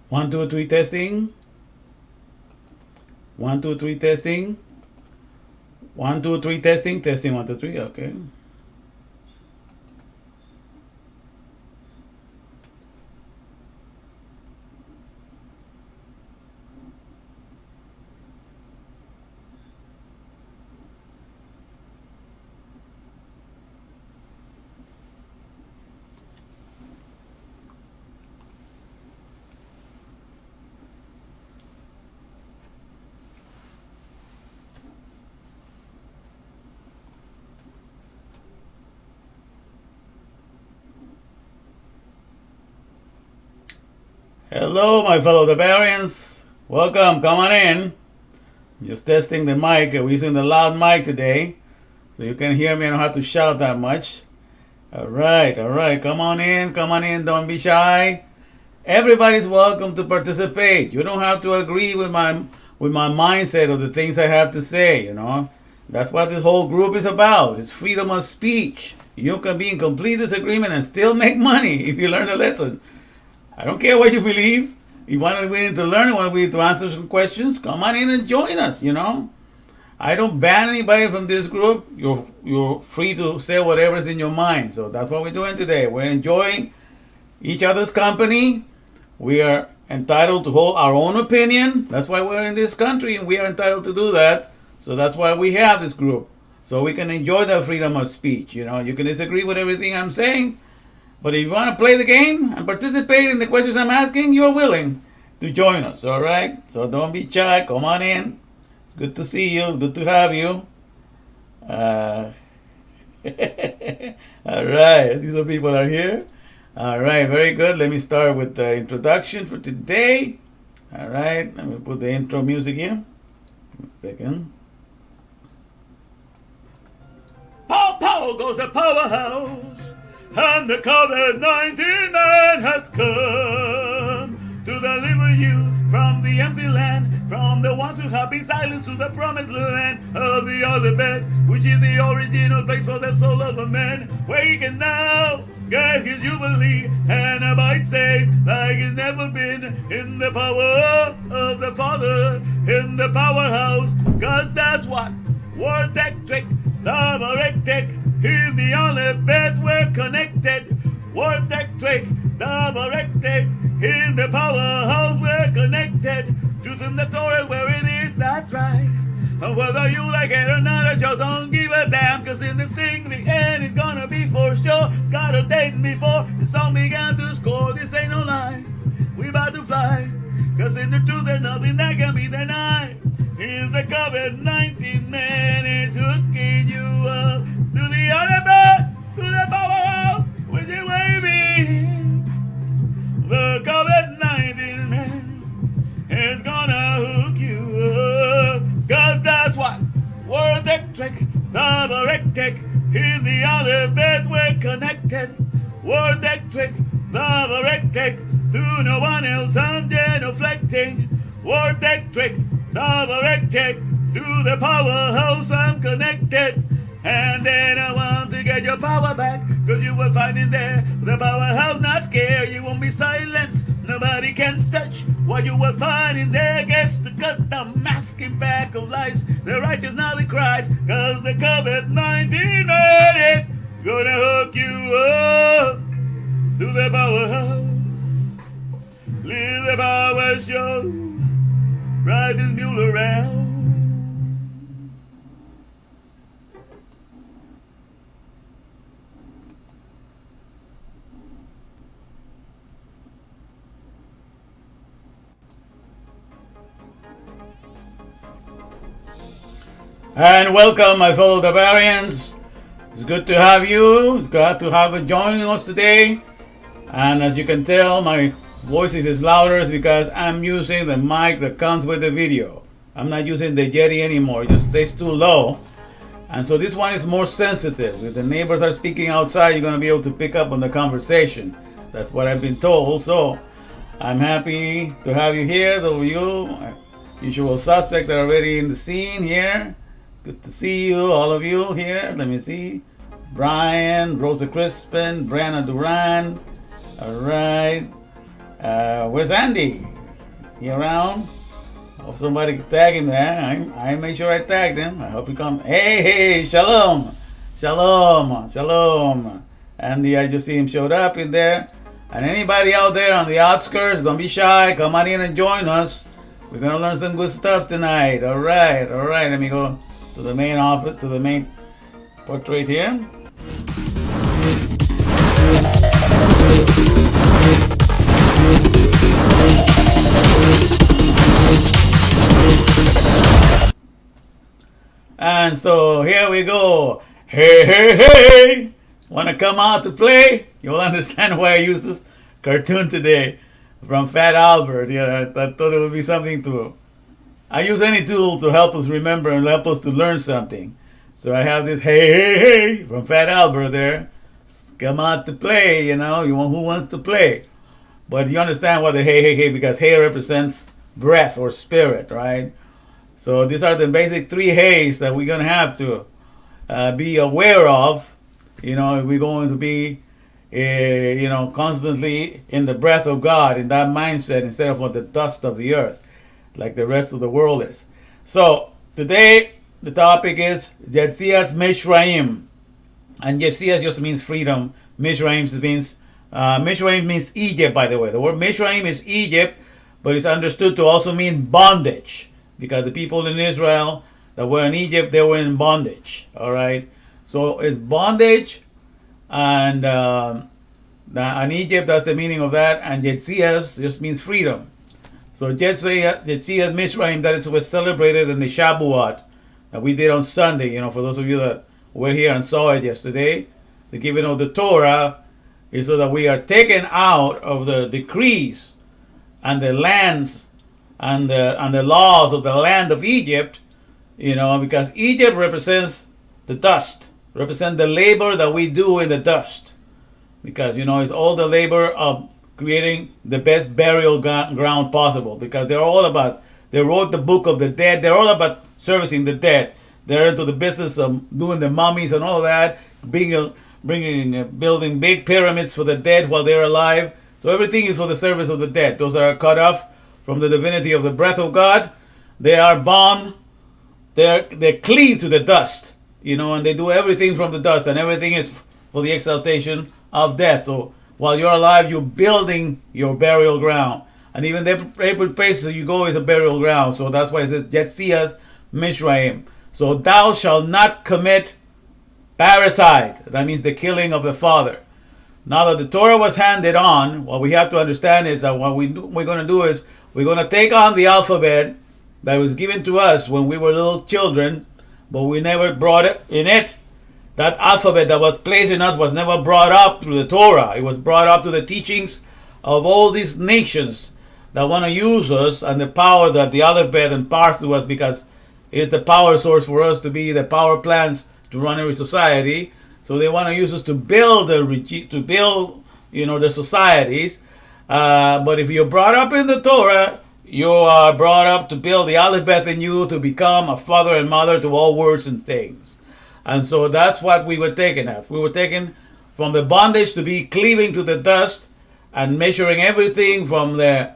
1, 2, 3 testing. 1, 2, 3 testing. 1, 2, 3 testing. Testing 1, 2, 3. Okay. Hello, my fellow Barbarians. Welcome. Come on in. Just testing the mic. We're using the loud mic today, so you can hear me. I don't have to shout that much. All right, all right. Come on in. Come on in. Don't be shy. Everybody's welcome to participate. You don't have to agree with my mindset of the things I have to say. You know, that's what this whole group is about. It's freedom of speech. You can be in complete disagreement and still make money if you learn a lesson. I don't care what you believe. You want to be to learn, you want to be to answer some questions, come on in and join us, you know. I don't ban anybody from this group. You're free to say whatever's in your mind. So that's what we're doing today. We're enjoying each other's company. We are entitled to hold our own opinion. That's why we're in this country, and we are entitled to do that. So that's why we have this group. So we can enjoy the freedom of speech. You know, you can disagree with everything I'm saying, but if you want to play the game and participate in the questions I'm asking, you're willing to join us, all right? So don't be shy. Come on in. It's good to see you. It's good to have you. All right. These are people are here. All right. Very good. Let me start with the introduction for today. All right. Let me put the intro music here. One second. Pow, pow goes the powerhouse. And the COVID-19 man has come to deliver you from the empty land, from the ones who have been silenced to the promised land of the ALEFBET, which is the original place for the soul of a man, where he can now get his jubilee and abide safe like he's never been, in the power of the Father, in the powerhouse, cause that's what Word Tech Trick, T.O.R.A.H Tech, in the ALEFBET we're connected. Word Tech Trick, T.O.R.A.H Tech, in the powerhouse we're connected. Truth in the T.O.R.A.H where it is, that's right. And whether you like it or not, I just don't give a damn. Cause in this thing, the end is gonna be for sure. It's got a date before the song began to score. This ain't no lie, we about to fly. Cause in the truth there's nothing that can be denied. Is the COVID-19 man is hooking you up to the ALEFBET, to the powerhouse, with you waving. The COVID-19 man is gonna hook you up, cause that's what Word Tech Trick, T.O.R.A.H Tech, in the ALEFBET we're connected. Word Tech Trick, T.O.R.A.H Tech, to no one else I'm genuflecting. Word Tech Trick, T.O.R.A.H Tech, to the powerhouse I'm connected. And then I want to get your power back, cause you will find in there the powerhouse not scared. You won't be silenced, nobody can touch what you will find in there. Gets to cut the masking back of lies, the righteous now they cries, cause the COVID-19 man is gonna hook you up to the powerhouse. Live the power show, ride this mule around. And welcome, my fellow Barbarians. It's good to have you. It's good to have you joining us today. And as you can tell, my voice is louder because I'm using the mic that comes with the video. I'm not using the Yeti anymore. It just stays too low. And so this one is more sensitive. If the neighbors are speaking outside, you're going to be able to pick up on the conversation. That's what I've been told. So I'm happy to have you here. Those of you, usual suspects that are already in the scene here. Good to see you, all of you here. Let me see. Brian, Rosa Crispin, Brianna Duran. All right. Where's Andy? He around? Hope somebody tag him there. I make sure I tagged him. I hope he comes. Hey, shalom. Shalom. Andy, I just see him showed up in there. And anybody out there on the outskirts, don't be shy. Come on in and join us. We're going to learn some good stuff tonight. All right. Let me go to the main office, to the main portrait here. And so here we go. Hey. Want to come out to play? You'll understand why I use this cartoon today from Fat Albert. I thought it would be something I use any tool to help us remember and help us to learn something. So I have this hey from Fat Albert there. Come out to play, who wants to play? But you understand what the hey, because hey represents breath or spirit, right? So these are the basic 3 heys that we're going to have to be aware of. We're going to be, constantly in the breath of God, in that mindset, instead of on the dust of the earth, like the rest of the world is. So today, the topic is Yetzias Mishraim. And Yetzias just means freedom. Mishraim means Egypt, by the way. The word Mishraim is Egypt, but it's understood to also mean bondage, because the people in Israel that were in Egypt, they were in bondage. All right. So it's bondage, and Egypt, that's the meaning of that. And Yetzias just means freedom. So Yetzias Mishraim, that was celebrated in the Shabuat that we did on Sunday. For those of you that were here and saw it yesterday, the giving of the Torah is so that we are taken out of the decrees and the lands and the laws of the land of Egypt. Because Egypt represents the dust. Represent the labor that we do in the dust, because it's all the labor of creating the best burial ground possible, because they wrote the book of the dead. They're all about servicing the dead. They're into the business of doing the mummies and all that, building big pyramids for the dead while they're alive. So everything is for the service of the dead. Those that are cut off from the divinity of the breath of God, they are bound. They're cleaved to the dust. And they do everything from the dust, and everything is for the exaltation of death. So while you're alive, you're building your burial ground. And even every place you go is a burial ground. So that's why it says, Yetzias Mishraim. So thou shalt not commit parricide. That means the killing of the father. Now that the Torah was handed on, what we have to understand is that what we're going to do is we're going to take on the alphabet that was given to us when we were little children, but we never brought it in it. That alphabet that was placed in us was never brought up through the Torah. It was brought up to the teachings of all these nations that want to use us, and the power that the ALEFBET imparts to us, because it's the power source for us to be the power plants to run every society. So they want to use us to build the societies. But if you're brought up in the Torah, you are brought up to build the ALEFBET in you, to become a father and mother to all words and things. And so that's what we were taken at. We were taken from the bondage to be cleaving to the dust and measuring everything from the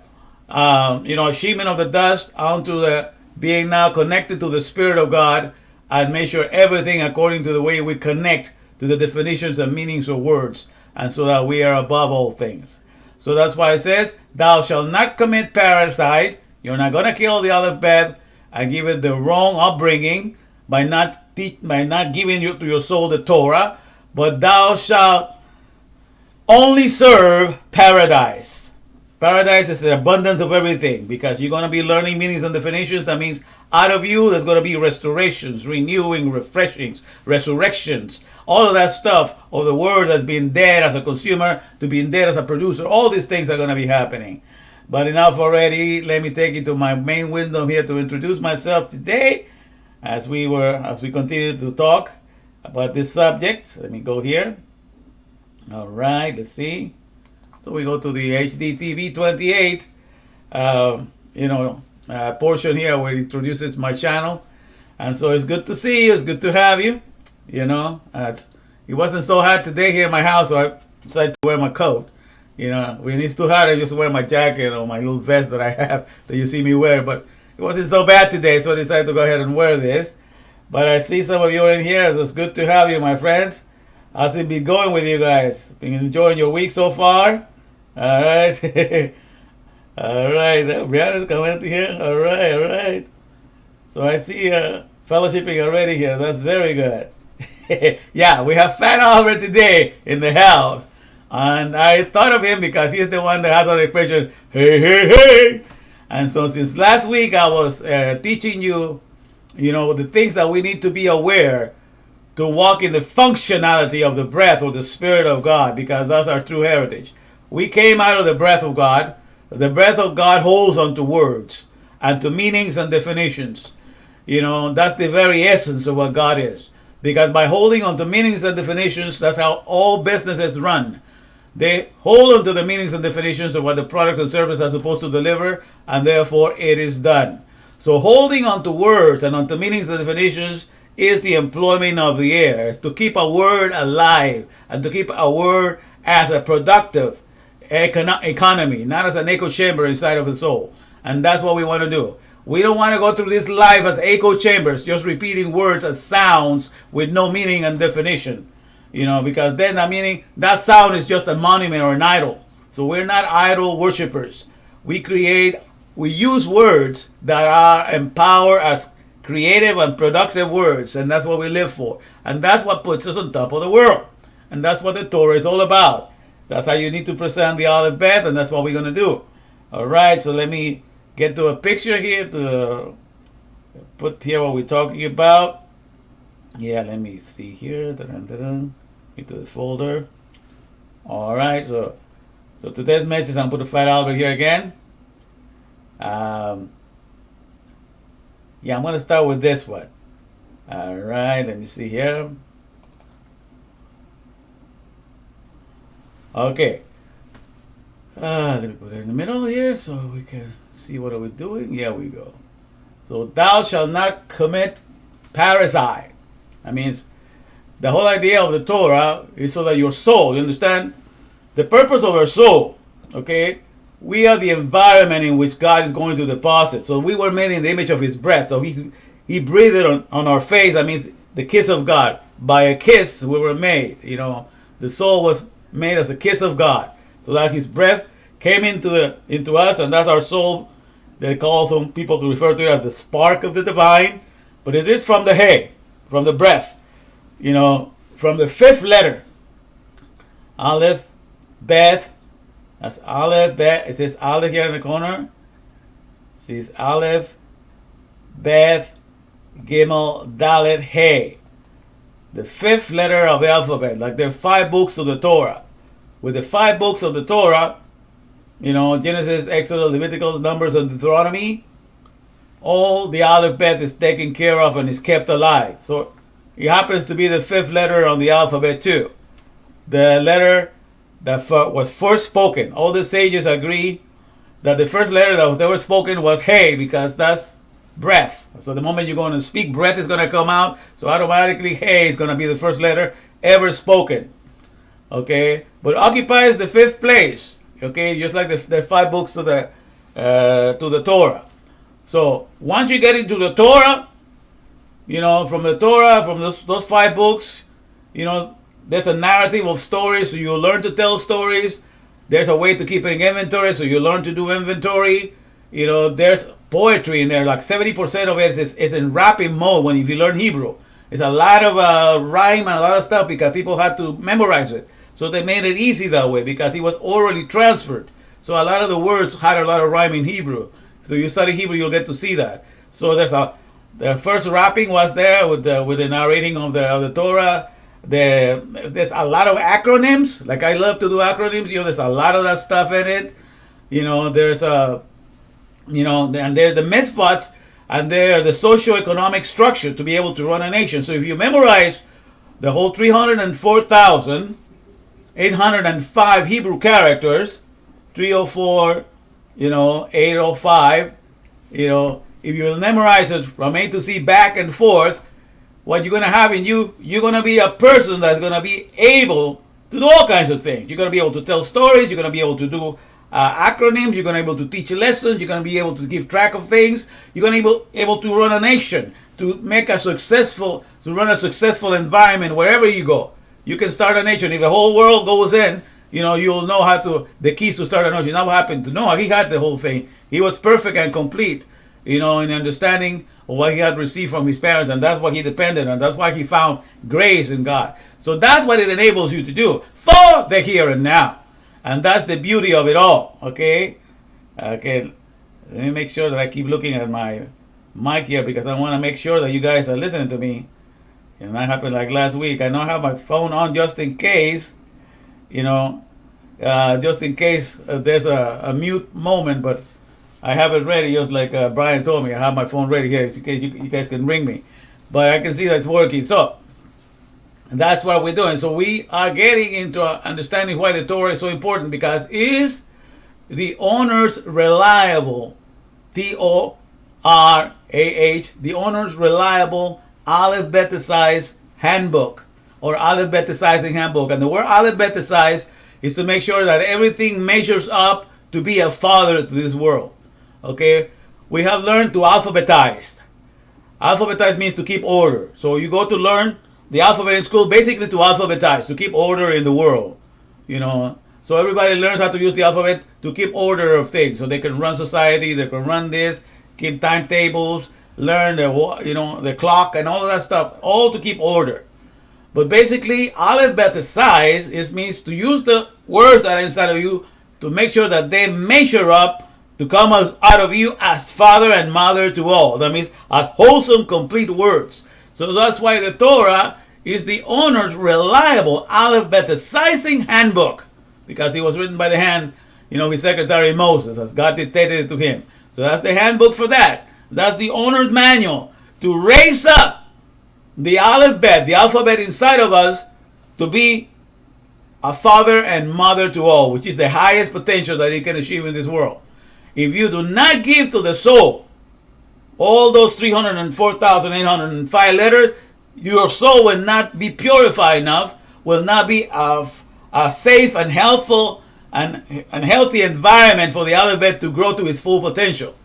achievement of the dust onto the being now connected to the Spirit of God, and measure everything according to the way we connect to the definitions and meanings of words, and so that we are above all things. So that's why it says, thou shalt not commit parricide. You're not going to kill the ALEFBET and give it the wrong upbringing by not giving to your soul the Torah, but thou shalt only serve paradise. Paradise is the abundance of everything, because you're going to be learning meanings and definitions. That means out of you, there's going to be restorations, renewing, refreshings, resurrections, all of that stuff of the word that's been dead as a consumer to being dead as a producer. All these things are going to be happening. But enough already. Let me take you to my main window here to introduce myself today as we continue to talk about this subject. Let me go here. All right, let's see. So we go to the HDTV 28, portion here where it introduces my channel. And so it's good to see you. It's good to have you. It wasn't so hot today here in my house, so I decided to wear my coat. When it's too hot, I just wear my jacket or my little vest that I have that you see me wear. But it wasn't so bad today, so I decided to go ahead and wear this. But I see some of you are in here, so it's good to have you, my friends. How's it been going with you guys? Been enjoying your week so far? All right. All right. Brianna's coming here. All right. So I see fellowshipping already here. That's very good. Yeah, we have Fat Albert today in the house. And I thought of him because he's the one that has that expression, hey. And so since last week I was teaching you, the things that we need to be aware to walk in the functionality of the breath or the Spirit of God, because that's our true heritage. We came out of the breath of God. The breath of God holds onto words and to meanings and definitions. That's the very essence of what God is. Because by holding on to meanings and definitions, that's how all businesses run. They hold on to the meanings and definitions of what the product and service are supposed to deliver, and therefore it is done. So holding on to words and on to meanings and definitions is the employment of the air. It's to keep a word alive and to keep a word as a productive economy, not as an echo chamber inside of the soul. And that's what we want to do. We don't want to go through this life as echo chambers, just repeating words as sounds with no meaning and definition. Because then that sound is just a monument or an idol. So we're not idol worshippers. We use words that are empowered as creative and productive words, and that's what we live for. And that's what puts us on top of the world. And that's what the Torah is all about. That's how you need to present the ALEFBET, and that's what we're going to do. All right, so let me get to a picture here to put here what we're talking about. Yeah, let me see here. Into the folder. All right, so today's message, I'm going to put Fat Albert here again. Yeah, I'm going to start with this one. All right, let me see here. Okay. Let me put it in the middle here so we can see what are we doing. Here we go. So thou shalt not commit parricide. That means the whole idea of the Torah is so that your soul, you understand? The purpose of our soul, okay? We are the environment in which God is going to deposit. So we were made in the image of His breath. So He breathed it on our face. That means the kiss of God. By a kiss, we were made. The soul was made as a kiss of God. So that His breath came into us, and that's our soul. They call some people to refer to it as the spark of the divine. But it is from the hay, from the breath. From the fifth letter. Aleph, Beth. That's Aleph, Bet. It says Aleph here in the corner. It says Aleph, Beth, Gimel, Dalet, Hey. The fifth letter of the alphabet. Like there are 5 books of the Torah. With the 5 books of the Torah, Genesis, Exodus, Leviticus, Numbers, and Deuteronomy, all the Aleph-Bet is taken care of and is kept alive. So it happens to be the 5th letter on the alphabet too. The letter that was first spoken. All the sages agree that the first letter that was ever spoken was Hey, because that's breath. So the moment you're going to speak, breath is going to come out. So automatically Hey is going to be the first letter ever spoken. Okay, but occupies the 5th place. Okay, just like there are 5 books to the Torah. So once you get into the Torah, from the Torah, from those 5 books, there's a narrative of stories, so you learn to tell stories. There's a way to keep an inventory, so you learn to do inventory. There's poetry in there. Like 70% of it is in rapping mode if you learn Hebrew. It's a lot of rhyme and a lot of stuff because people had to memorize it. So they made it easy that way because it was orally transferred. So a lot of the words had a lot of rhyme in Hebrew. So you study Hebrew, you'll get to see that. So the first rapping was there with the narrating of the Torah. There's a lot of acronyms. Like I love to do acronyms. There's a lot of that stuff in it. There's and they're the mitzvahs, and they're the socio-economic structure to be able to run a nation. So if you memorize the whole 304,805 Hebrew characters, 304, 805, if you memorize it from A to Z back and forth, what you're going to have in you're going to be a person that's going to be able to do all kinds of things. You're going to be able to tell stories. You're going to be able to do acronyms. You're going to be able to teach lessons. You're going to be able to keep track of things. You're going to be able to run a nation, to run a successful environment wherever you go. You can start a nation. If the whole world goes in, you'll know the keys to start a nation. Now what happened to Noah? He had the whole thing. He was perfect and complete, in understanding of what he had received from his parents, and that's what he depended on. That's why he found grace in God. So that's what it enables you to do for the here and now. And that's the beauty of it all, okay? Okay, let me make sure that I keep looking at my mic here because I want to make sure that you guys are listening to me. And that happened like last week. I know I have my phone on just in case, just in case there's a mute moment, but I have it ready just like Brian told me. I have my phone ready here in case you guys can ring me. But I can see that it's working. So that's what we're doing. So we are getting into understanding why the Torah is so important, because is the owner's reliable, T.O.R.A.H, the owner's reliable ALEFBETIZIZed Handbook, or ALEFBETIZIZing Handbook. And the word ALEFBETIZIZed is to make sure that everything measures up to be a father to this world. Okay? We have learned to alphabetize. Alphabetize means to keep order. So you go to learn the alphabet in school, basically to alphabetize, to keep order in the world. So everybody learns how to use the alphabet to keep order of things. So they can run society, they can run this, keep timetables, learn the clock and all of that stuff, all to keep order. But basically, ALEFBETIZIZed means to use the words that are inside of you to make sure that they measure up to come out of you as father and mother to all. That means as wholesome, complete words. So that's why the Torah is the owner's reliable ALEFBETIZIZing handbook, because it was written by the hand, his secretary Moses, as God dictated it to him. So that's the handbook for that. That's the owner's manual to raise up the alphabet, the alphabet inside of us, to be a father and mother to all, which is the highest potential that it can achieve in this world. If you do not give to the soul all those 304,805 letters, your soul will not be purified enough, will not be a safe and healthful and healthy environment for the alphabet to grow to its full potential.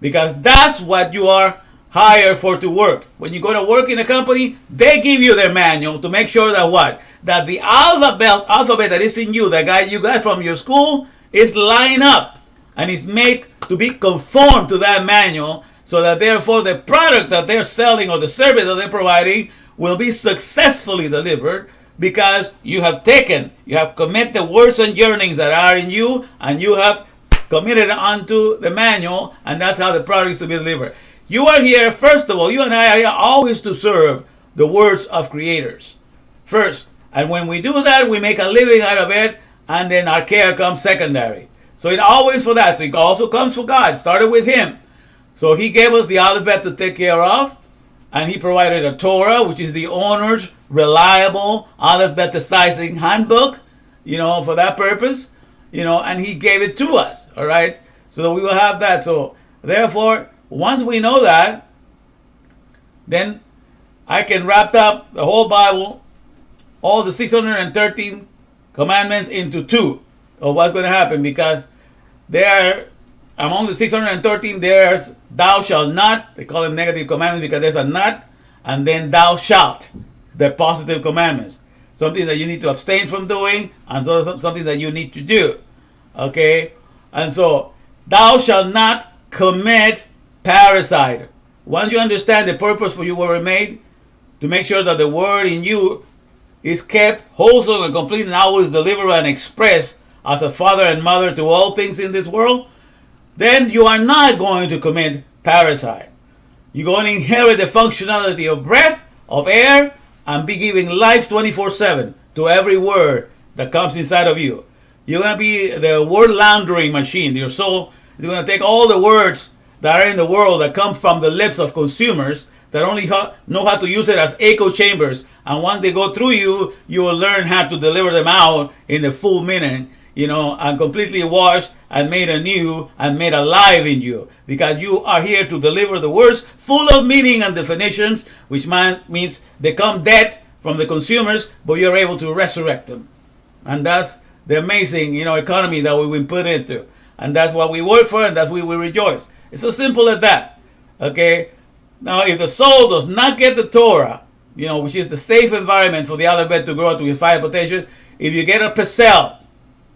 Because that's what you are hired for to work. When you go to work in a company, they give you their manual to make sure that what? That the alphabet that is in you, that you got from your school, is lined up and is made to be conformed to that manual, so that therefore the product that they're selling or the service that they're providing will be successfully delivered, because you have committed the words and yearnings that are in you, and you have committed onto the manual, and that's how the product is to be delivered. You are here, first of all, you and I are here always to serve the words of creators first. And when we do that, we make a living out of it, and then our care comes secondary. So it always for that. So it also comes for God. It started with Him. So He gave us the alphabet to take care of, and He provided a Torah, which is the owner's reliable alphabetizing handbook, for that purpose, and He gave it to us, all right? So that we will have that. So therefore, once we know that, then I can wrap up the whole Bible, all the 613 commandments into two of what's going to happen, because among the 613, there's thou shalt not. They call them negative commandments because there's a not, and then thou shalt, the positive commandments. Something that you need to abstain from doing, and something that you need to do. Okay? And so, thou shalt not commit parricide. Once you understand the purpose for you were made, to make sure that the word in you is kept wholesome and complete and always delivered and expressed as a father and mother to all things in this world, then you are not going to commit parricide. You're going to inherit the functionality of breath, of air, and be giving life 24/7 to every word that comes inside of you. You're going to be the word laundering machine. Your soul is going to take all the words that are in the world that come from the lips of consumers that only know how to use it as echo chambers. And once they go through you, you will learn how to deliver them out in the full meaning, and completely washed and made anew and made alive in you. Because you are here to deliver the words full of meaning and definitions, which means they come dead from the consumers, but you're able to resurrect them. And that's the amazing, economy that we've been put into. And that's what we work for, and that's what we rejoice. It's as simple as that. Okay? Now, if the soul does not get the Torah, which is the safe environment for the alphabet to grow to its high potential, if you get a Pesel,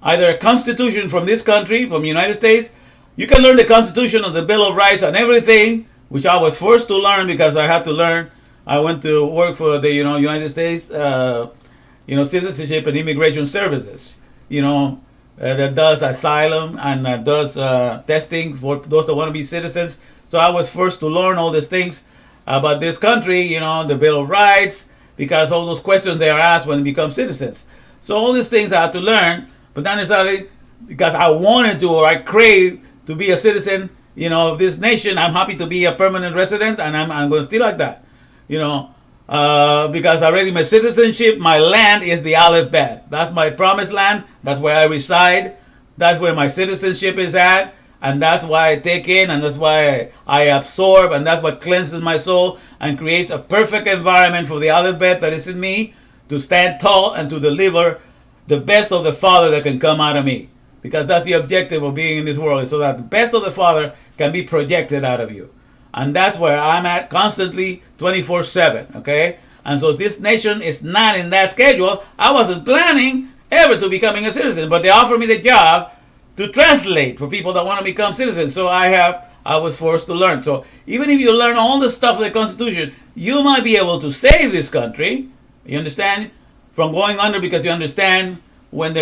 either a constitution from this country, from the United States, you can learn the Constitution of the Bill of Rights and everything, which I was forced to learn because I had to learn. I went to work for the United States, Citizenship and Immigration Services, that does asylum and does testing for those that want to be citizens. So I was forced to learn all these things about this country, the Bill of Rights, because all those questions they are asked when they become citizens. So all these things I had to learn, but not necessarily because I wanted to or I crave to be a citizen, of this nation. I'm happy to be a permanent resident, and I'm going to stay like that, because already my citizenship, my land is the Aleph-Bet. That's my promised land. That's where I reside. That's where my citizenship is at. And that's why I take in, and that's why I absorb, and that's what cleanses my soul and creates a perfect environment for the Aleph-Bet that is in me to stand tall and to deliver the best of the Father that can come out of me. Because that's the objective of being in this world, is so that the best of the Father can be projected out of you. And that's where I'm at constantly, 24/7, okay? And so this nation is not in that schedule. I wasn't planning ever to becoming a citizen, but they offered me the job to translate for people that want to become citizens. So I was forced to learn. So even if you learn all the stuff of the Constitution, you might be able to save this country, you understand, from going under, because you understand when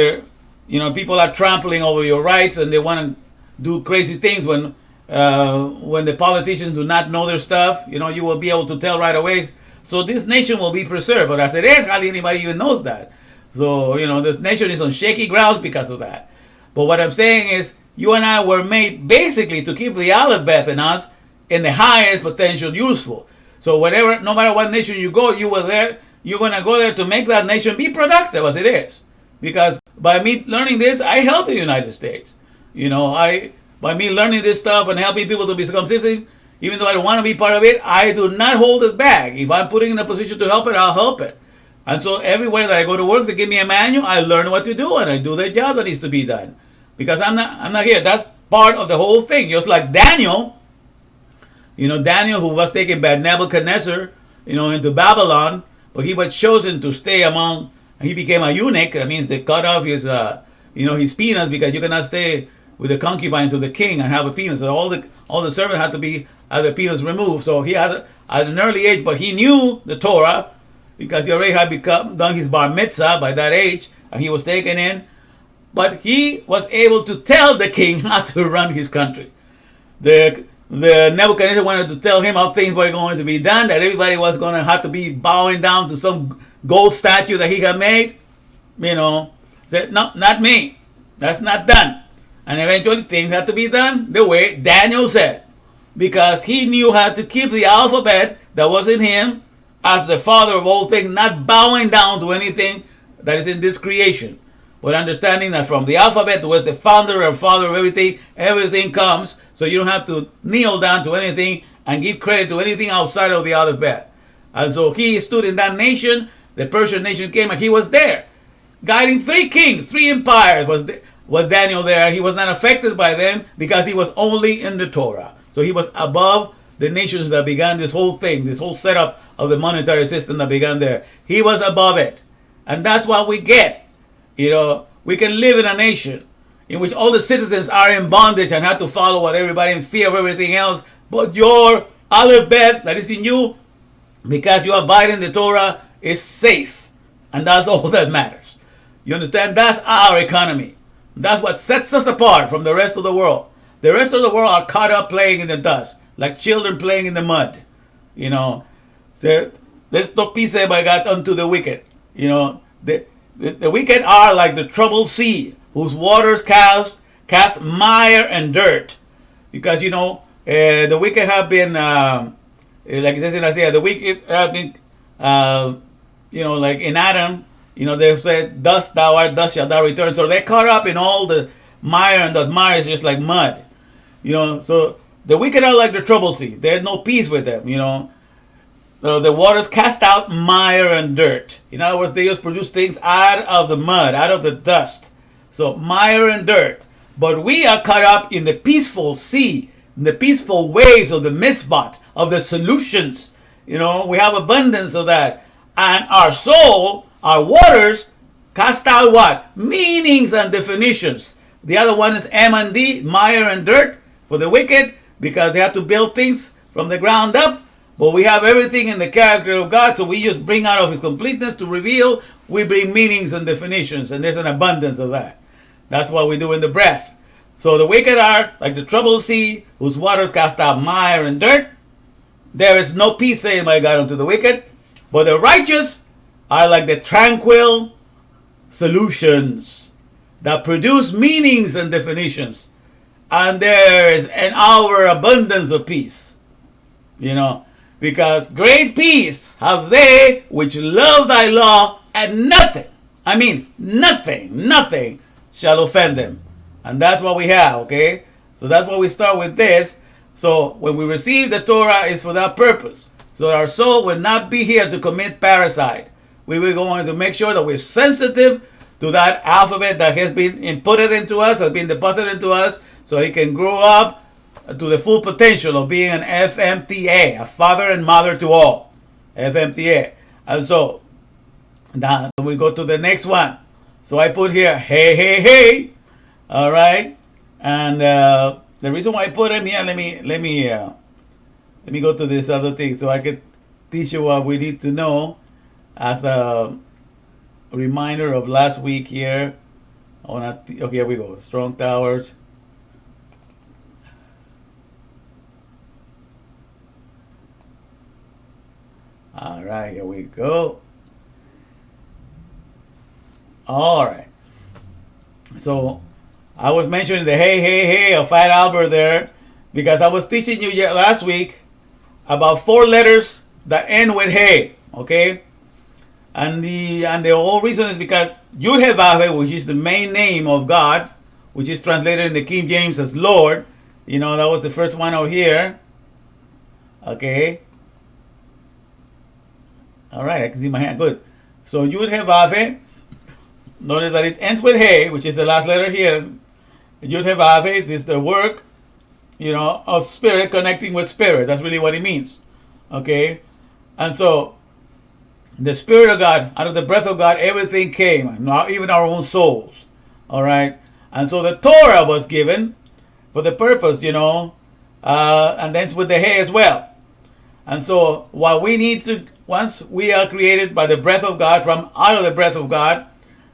people are trampling over your rights and they want to do crazy things when the politicians do not know their stuff, you will be able to tell right away. So this nation will be preserved. But as it is, hardly anybody even knows that. So, this nation is on shaky grounds because of that. But what I'm saying is, you and I were made basically to keep the Aleph-Bet in us in the highest potential useful. So no matter what nation you go, you're going to go there to make that nation be productive as it is. Because by me learning this, I help the United States. By me learning this stuff and helping people to become citizens, even though I don't want to be part of it, I do not hold it back. If I'm putting in a position to help it, I'll help it. And so everywhere that I go to work, they give me a manual, I learn what to do, and I do the job that needs to be done. Because I'm not here. That's part of the whole thing. Just like Daniel, Daniel, who was taken by Nebuchadnezzar, into Babylon, but he was chosen to stay among, and he became a eunuch. That means they cut off his, his penis, because you cannot stay with the concubines of the king and have a penis. So all the servants had to have the penis removed. So he had at an early age, but he knew the Torah, because he already had done his bar mitzvah by that age, and he was taken in. But he was able to tell the king how to run his country. The Nebuchadnezzar wanted to tell him how things were going to be done, that everybody was going to have to be bowing down to some gold statue that he had made. Said, no, not me. That's not done. And eventually things had to be done the way Daniel said, because he knew how to keep the alphabet that was in him as the father of all things, not bowing down to anything that is in this creation, but understanding that from the alphabet was the founder and father of everything comes, so you don't have to kneel down to anything and give credit to anything outside of the alphabet. And so he stood in that nation, the Persian nation came, and he was there, guiding 3 kings, 3 empires, was Daniel there. He was not affected by them because he was only in the Torah. So he was above the nations that began this whole thing, this whole setup of the monetary system that began there. He was above it. And that's what we get. We can live in a nation in which all the citizens are in bondage and have to follow what everybody in fear of everything else. But your Aleph-Bet that is in you, because you abide in the Torah, is safe. And that's all that matters. You understand? That's our economy. That's what sets us apart from the rest of the world. The rest of the world are caught up playing in the dust, like children playing in the mud. So there's no peace by God unto the wicked. The wicked are like the troubled sea, whose waters cast mire and dirt. Because, the wicked have been, like it says in Isaiah, the wicked have been, like in Adam, they said, dust thou art, dust shalt thou return. So they're caught up in all the mire, and the mire is just like mud. So the wicked are like the troubled sea. There's no peace with them, the waters cast out mire and dirt. In other words, they just produce things out of the mud, out of the dust. So mire and dirt. But we are caught up in the peaceful sea, in the peaceful waves of the mitzvahs, of the solutions. We have abundance of that. And our soul, our waters, cast out what? Meanings and definitions. The other one is M and D, mire and dirt, for the wicked, because they have to build things from the ground up. But we have everything in the character of God, so we just bring out of His completeness to reveal. We bring meanings and definitions, and there's an abundance of that. That's what we do in the breath. So the wicked are like the troubled sea, whose waters cast out mire and dirt. There is no peace, saying my God, unto the wicked. But the righteous are like the tranquil solutions that produce meanings and definitions. And there is an hour abundance of peace. Because great peace have they which love thy law, and nothing shall offend them. And that's what we have, okay? So that's why we start with this. So when we receive the Torah, is for that purpose. So that our soul will not be here to commit parricide. We will going to make sure that we're sensitive to that alphabet that has been inputted into us, has been deposited into us, so it can grow up to the full potential of being an FMTA, a father and mother to all. FMTA. And so, now we go to the next one. So I put here, hey, hey, hey. All right. And the reason why I put him here, let me go to this other thing so I can teach you what we need to know as a reminder of last week here. Okay, here we go. Strong towers. All right, here we go. All right. So I was mentioning the hey, hey, hey of Fat Albert there because I was teaching you last week about 4 letters that end with hey, okay? And the whole reason is because Yud-Heh-Vav-Heh, which is the main name of God, which is translated in the King James as Lord. That was the first one out here. Okay. All right, I can see my hand. Good. So Yud-Heh-Vav-Heh, notice that it ends with hey, which is the last letter here. Yud-Heh-Vav-Heh is the work, of spirit connecting with spirit. That's really what it means. Okay? And so, the Spirit of God, out of the breath of God, everything came, even our own souls. All right? And so the Torah was given for the purpose, and then with the hey as well. And so, what we need to, once we are created by the breath of God, from out of the breath of God,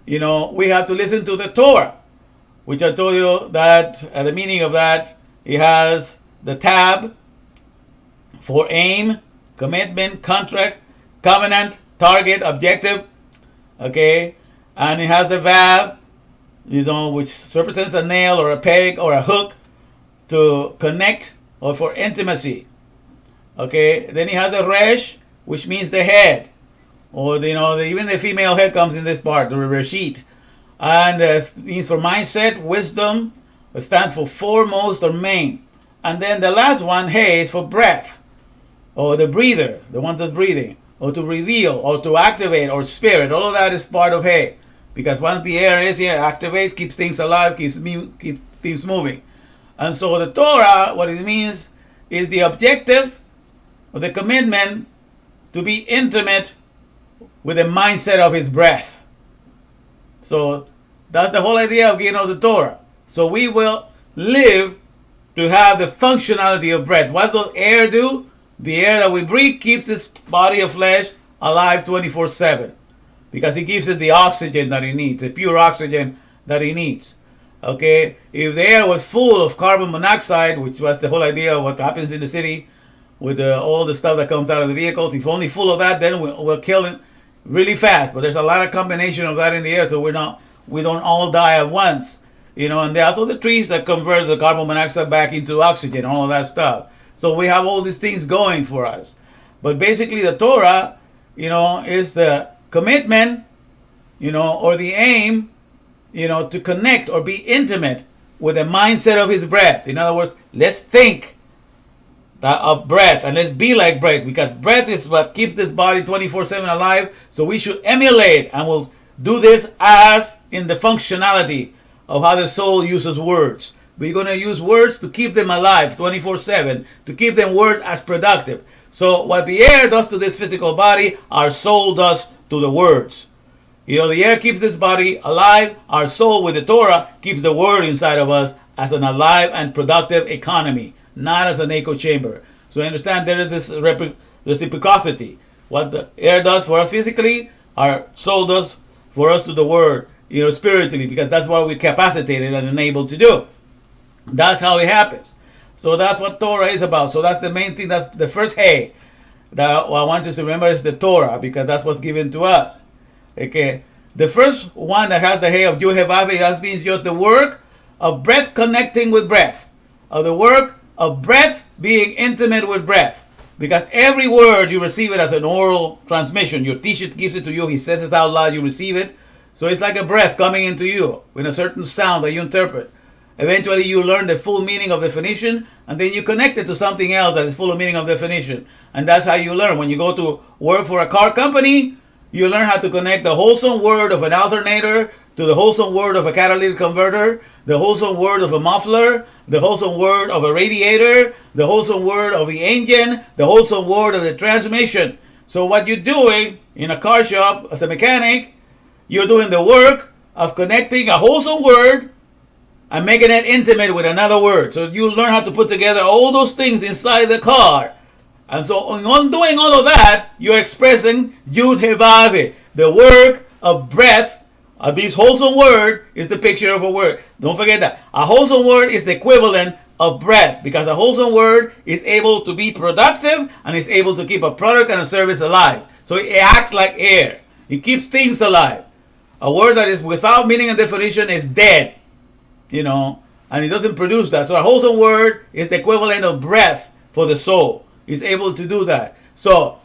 we have to listen to the Torah, which I told you that the meaning of that, it has the tab for aim, commitment, contract, covenant, target, objective, okay? And it has the vav, which represents a nail or a peg or a hook to connect or for intimacy, okay? Then it has the resh, which means the head, or even the female head comes in this part, the reshit, and means for mindset, wisdom. It stands for foremost or main. And then the last one, hey, is for breath, or the breather, the one that's breathing, or to reveal, or to activate, or spirit. All of that is part of hey, because once the air is here, activates, keeps things alive, keeps things moving. And so the Torah, what it means is the objective, or the commitment to be intimate with the mindset of His breath. So that's the whole idea of getting of the Torah. So we will live to have the functionality of breath. What does air do? The air that we breathe keeps this body of flesh alive 24/7 because it gives it the oxygen that it needs, the pure oxygen that it needs. Okay? If the air was full of carbon monoxide, which was the whole idea of what happens in the city with all the stuff that comes out of the vehicles, if only full of that, then we'll kill it really fast. But there's a lot of combination of that in the air, so we don't all die at once. And there's also the trees that convert the carbon monoxide back into oxygen, all of that stuff. So we have all these things going for us. But basically the Torah, is the commitment, or the aim, to connect or be intimate with the mindset of His breath. In other words, let's think of breath, and let's be like breath, because breath is what keeps this body 24/7 alive. So we should emulate, and we'll do this as in the functionality of how the soul uses words. We're going to use words to keep them alive 24/7, to keep them words as productive. So what the air does to this physical body, our soul does to the words. You know, the air keeps this body alive. Our soul with the Torah keeps the word inside of us as an alive and productive economy, not as an echo chamber. So understand there is this reciprocity. What the air does for us physically, our soul does for us to the word, you know, spiritually, because that's what we're capacitated and enabled to do. That's how it happens. So that's what Torah is about. So that's the main thing. That's the first hay that I want you to remember is the Torah, because that's what's given to us. Okay. The first one that has the hay of Yud-Heh-Vav, that means just the work of breath connecting with breath. Of the work of breath being intimate with breath. Because every word you receive it as an oral transmission. Your teacher gives it to you. He says it out loud. You receive it. So it's like a breath coming into you with a certain sound that you interpret. Eventually you learn the full meaning of definition, and then you connect it to something else that is full of meaning of definition. And that's how you learn. When you go to work for a car company, you learn how to connect the wholesome word of an alternator to the wholesome word of a catalytic converter, the wholesome word of a muffler, the wholesome word of a radiator, the wholesome word of the engine, the wholesome word of the transmission. So what you're doing in a car shop as a mechanic, you're doing the work of connecting a wholesome word and making it intimate with another word. So you learn how to put together all those things inside the car. And so on doing all of that, you're expressing Yud-Heh-Vav. The work of breath, this wholesome word is the picture of a word. Don't forget that. A wholesome word is the equivalent of breath, because a wholesome word is able to be productive and is able to keep a product and a service alive. So it acts like air. It keeps things alive. A word that is without meaning and definition is dead. You know, and it doesn't produce that. So a wholesome word is the equivalent of breath for the soul. It's able to do that. So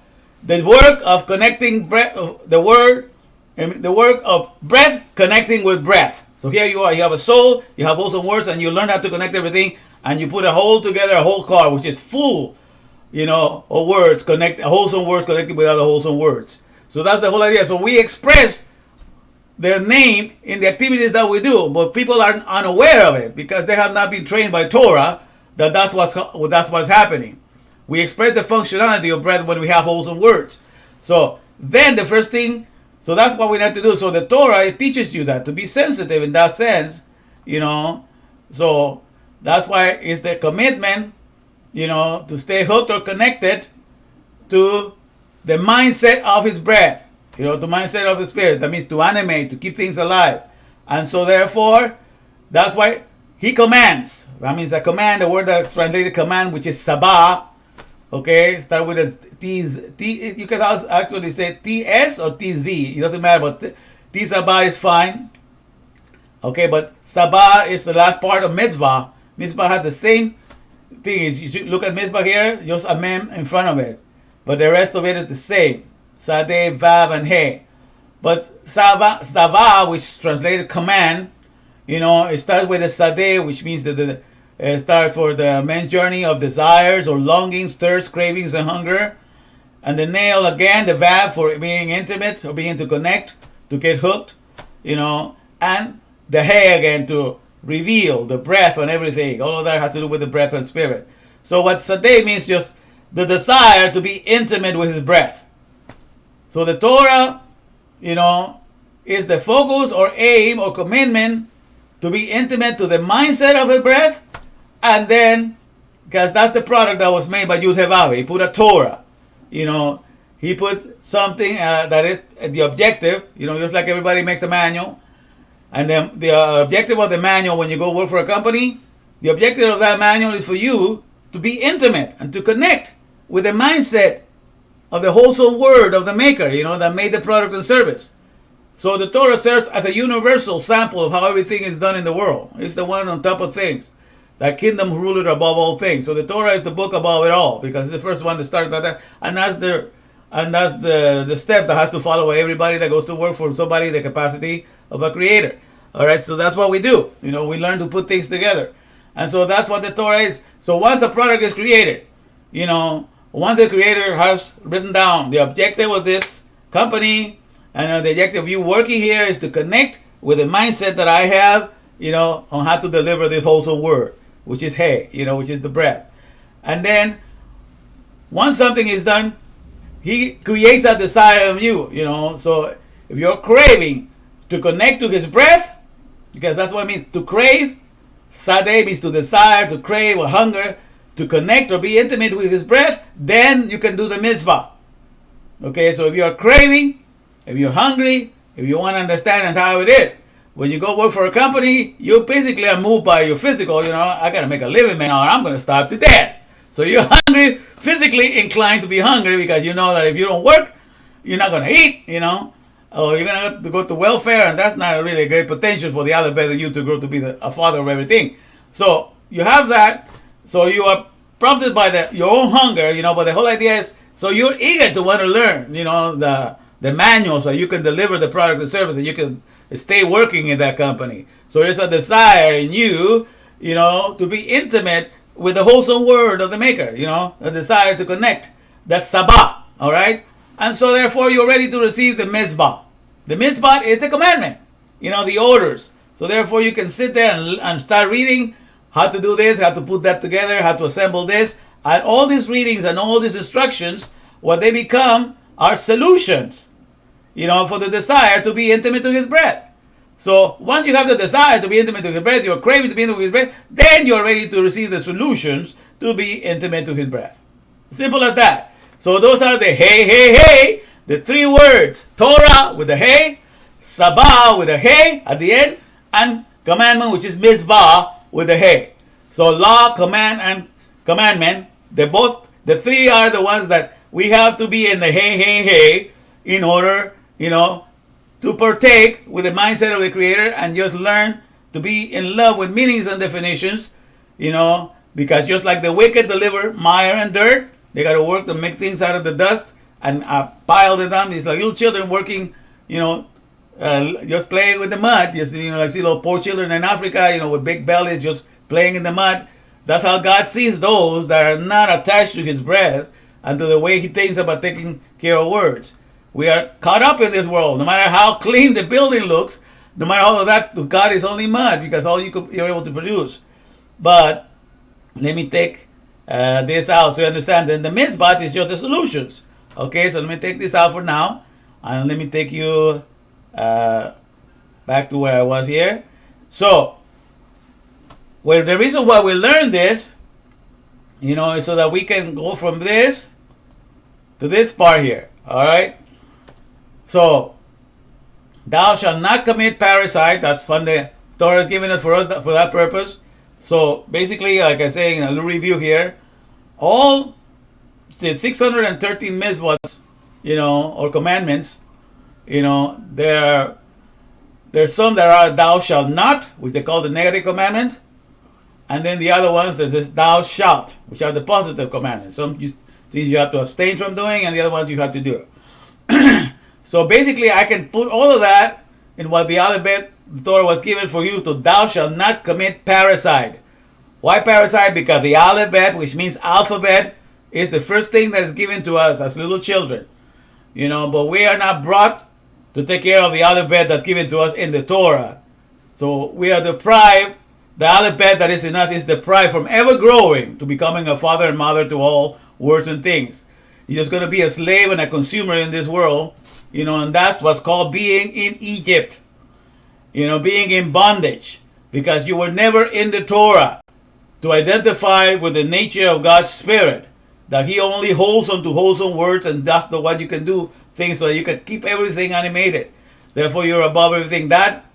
the work of connecting breath, the work of breath connecting with breath. So here you are. You have a soul. You have wholesome words, and you learn how to connect everything, and you put a whole together, a whole car, which is full, you know, of words wholesome words connected with other wholesome words. So that's the whole idea. So we express their name in the activities that we do, but people are unaware of it because they have not been trained by Torah that's what's happening. We express the functionality of breath when we have wholesome words. So then the first thing, so that's what we have to do. So the Torah, it teaches you that, to be sensitive in that sense, you know. So that's why it's the commitment, you know, to stay hooked or connected to the mindset of his breath. You know, the mindset of the spirit. That means to animate, to keep things alive. And so therefore, that's why he commands. That means a command, the word that's translated command, which is sabah. Okay, start with a T. You can actually say TS or TZ. It doesn't matter, but T sabah is fine. Okay, but sabah is the last part of mitzvah. Mitzvah has the same thing. You should look at mitzvah here, just a mem in front of it. But the rest of it is the same. Sadeh, Vav, and He. But Sava, which is translated command, you know, it starts with a Sadeh, which means that it starts for the man's journey of desires or longings, thirst, cravings, and hunger. And the nail again, the Vav, for being intimate or being to connect, to get hooked, you know. And the He again, to reveal the breath and everything. All of that has to do with the breath and spirit. So what Sadeh means, just the desire to be intimate with his breath. So the Torah, you know, is the focus or aim or commitment to be intimate to the mindset of his breath. And then, because that's the product that was made by Yud-Heh-Vav. He put a Torah, you know, he put something that is the objective, you know, just like everybody makes a manual. And then the objective of the manual when you go work for a company, the objective of that manual is for you to be intimate and to connect with the mindset of the wholesome word of the maker, you know, that made the product and service. So the Torah serves as a universal sample of how everything is done in the world. It's the one on top of things. That kingdom ruled above all things. So the Torah is the book above it all, because it's the first one to start that. And that's the steps that has to follow everybody that goes to work for somebody, the capacity of a creator. All right, so that's what we do. You know, we learn to put things together. And so that's what the Torah is. So once a product is created, once the creator has written down the objective of this company, and the objective of you working here is to connect with the mindset that I have, on how to deliver this wholesome word, which is hey, which is the breath. And then once something is done, he creates a desire of you, So if you're craving to connect to his breath, because that's what it means to crave. Sade means to desire, to crave, or hunger, to connect or be intimate with his breath, then you can do the mitzvah. Okay, so if you're craving, if you're hungry, if you want to understand that's how it is. When you go work for a company, you basically are moved by your physical, I got to make a living, man, or I'm going to starve to death. So you're hungry, physically inclined to be hungry, because you know that if you don't work, you're not going to eat, or you're going to have to go to welfare, and that's not really a great potential for the ALEFBET you to grow to be a father of everything. So you have that, so you are prompted by your own hunger, but the whole idea is, so you're eager to want to learn, the manual, so you can deliver the product and service, and you can stay working in that company. So there's a desire in you, to be intimate with the wholesome word of the maker, a desire to connect. That's sabah, all right? And so therefore you're ready to receive the mitzvah. The mitzvah is the commandment, the orders. So therefore you can sit there and start reading how to do this, how to put that together, how to assemble this. And all these readings and all these instructions, what they become are solutions, for the desire to be intimate to his breath. So once you have the desire to be intimate to his breath, you're craving to be intimate with his breath, then you're ready to receive the solutions to be intimate to his breath. Simple as that. So those are the hey, hey, hey, the three words. Torah with the hey, sabah with the hey at the end, and commandment, which is mitzvah, with the hey. So law, command, and commandment, the three are the ones that we have to be in the hey, hey, hey in order, to partake with the mindset of the creator and just learn to be in love with meanings and definitions, because just like the wicked deliver mire and dirt, they got to work to make things out of the dust and pile them. It's like little children working, just playing with the mud. Just, like see little poor children in Africa, with big bellies just playing in the mud. That's how God sees those that are not attached to his breath and to the way he thinks about taking care of words. We are caught up in this world. No matter how clean the building looks, no matter all of that, to God is only mud, because all you're able to produce. But let me take this out so you understand. Then the mitzvah is just the solutions. Okay, so let me take this out for now, and let me take you back to where I was here. So, the reason why we learn this, is so that we can go from this to this part here. All right. So, thou shalt not commit parricide. That's from the Torah is given us for us for that purpose. So basically, like I say in a little review here, all the 613 mitzvahs, or commandments, there's some that are thou shalt not, which they call the negative commandments, and then the other ones is this thou shalt, which are the positive commandments. Some things you have to abstain from doing, and the other ones you have to do. So basically, I can put all of that in what the ALEFBET, the Torah was given for you to thou shalt not commit parricide. Why parricide? Because the ALEFBET, which means alphabet, is the first thing that is given to us as little children. But we are not brought to take care of the ALEFBET that's given to us in the Torah. So we are deprived. The ALEFBET that is in us is deprived from ever growing to becoming a father and mother to all words and things. You're just going to be a slave and a consumer in this world. And that's what's called being in Egypt. Being in bondage. Because you were never in the Torah to identify with the nature of God's Spirit. That He only holds on to wholesome words, and that's the one you can do things so that you can keep everything animated. Therefore, you're above everything. That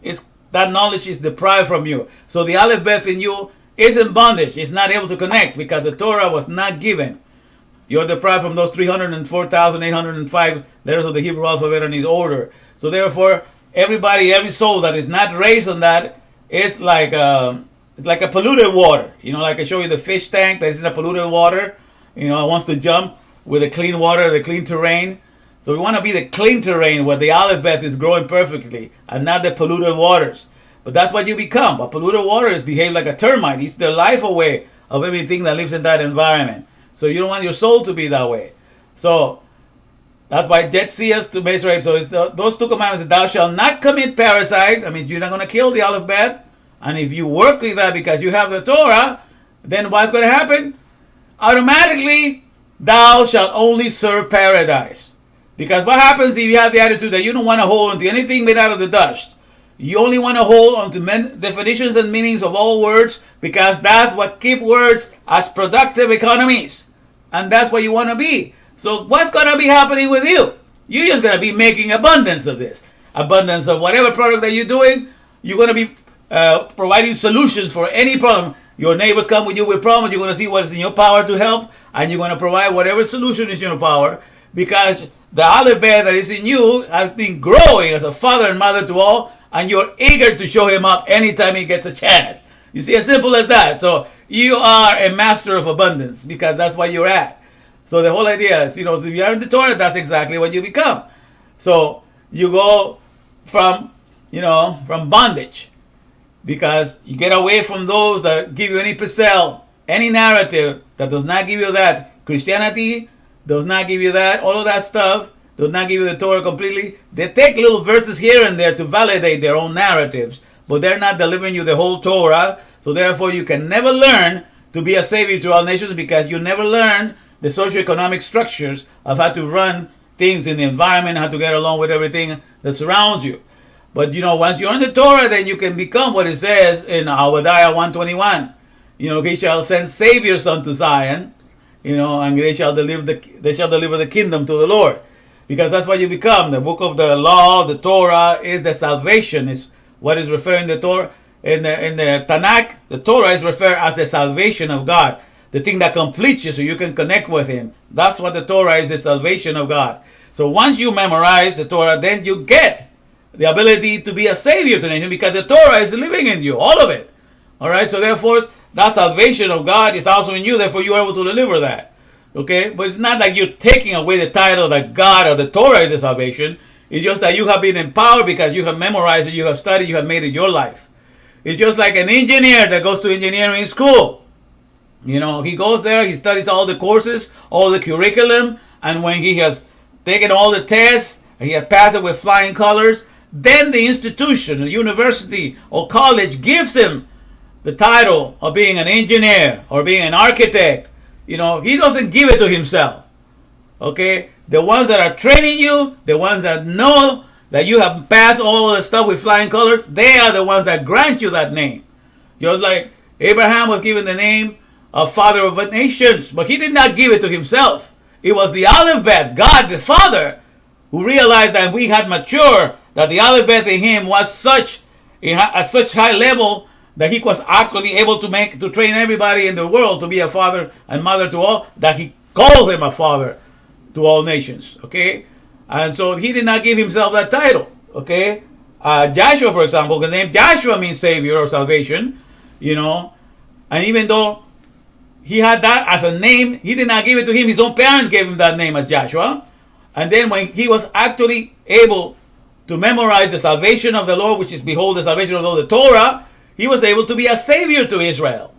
knowledge is deprived from you. So the ALEFBET in you is in bondage. It's not able to connect because the Torah was not given. You're deprived from those 304,805 letters of the Hebrew alphabet in its order. So therefore, every soul that is not raised on that is like it's like a polluted water. Like I show you the fish tank that is in a polluted water. It wants to jump with the clean water, the clean terrain. So we want to be the clean terrain where the ALEFBET is growing perfectly and not the polluted waters. But that's what you become. But polluted water is behave like a termite. It's the life away of everything that lives in that environment. So you don't want your soul to be that way. So that's why death see us to base rape. So it's those two commandments: thou shalt not commit parricide. I mean, you're not going to kill the alepbet. And if you work with that because you have the Torah, then what's going to happen? Automatically, thou shalt only serve paradise. Because what happens if you have the attitude that you don't want to hold on to anything made out of the dust? You only want to hold on to definitions and meanings of all words, because that's what keep words as productive economies. And that's what you want to be. So what's going to be happening with you? You're just going to be making abundance of this. Abundance of whatever product that you're doing. You're going to be providing solutions for any problem. Your neighbors come with you with problems. You're going to see what is in your power to help. And you're going to provide whatever solution is in your power. Because the alepbet that is in you has been growing as a father and mother to all. And you're eager to show him up anytime he gets a chance. You see, as simple as that. So you are a master of abundance, because that's what you're at. So the whole idea is, if you are in the Torah, that's exactly what you become. So you go from bondage, because you get away from those that give you any picel, any narrative that does not give you that. Christianity does not give you that. All of that stuff does not give you the Torah completely. They take little verses here and there to validate their own narratives, but they're not delivering you the whole Torah. So therefore, you can never learn to be a savior to all nations, because you never learn the socioeconomic structures of how to run things in the environment, how to get along with everything that surrounds you. But once you're in the Torah, then you can become what it says in Obadiah 1:21. He shall send saviors unto Zion, and they shall deliver the kingdom to the Lord. Because that's what you become. The book of the law, the Torah, is the salvation, is what is referring to the Torah. In the Tanakh, the Torah is referred as the salvation of God. The thing that completes you so you can connect with Him. That's what the Torah is, the salvation of God. So once you memorize the Torah, then you get the ability to be a savior to the nation, because the Torah is living in you, all of it. All right, so therefore, that salvation of God is also in you, therefore you are able to deliver that. Okay, but it's not like you're taking away the title that God or the Torah is the salvation. It's just that you have been empowered because you have memorized it, you have studied, you have made it your life. It's just like an engineer that goes to engineering school. He goes there, he studies all the courses, all the curriculum, and when he has taken all the tests, he has passed it with flying colors, then the institution, the university or college gives him the title of being an engineer or being an architect. He doesn't give it to himself. Okay? The ones that are training you, the ones that know that you have passed all the stuff with flying colors, they are the ones that grant you that name. Just like Abraham was given the name of father of nations, but he did not give it to himself. It was the alepbet, God the Father, who realized that we had matured, that the alepbet in him was at such high level that he was actually able to train everybody in the world to be a father and mother to all, that he called him a father to all nations. Okay? And so he did not give himself that title. Okay? Joshua, for example, the name Joshua means savior or salvation. And even though he had that as a name, he did not give it to him. His own parents gave him that name as Joshua. And then when he was actually able to memorize the salvation of the Lord, which is, behold, the salvation of the Lord, the Torah, he was able to be a savior to Israel.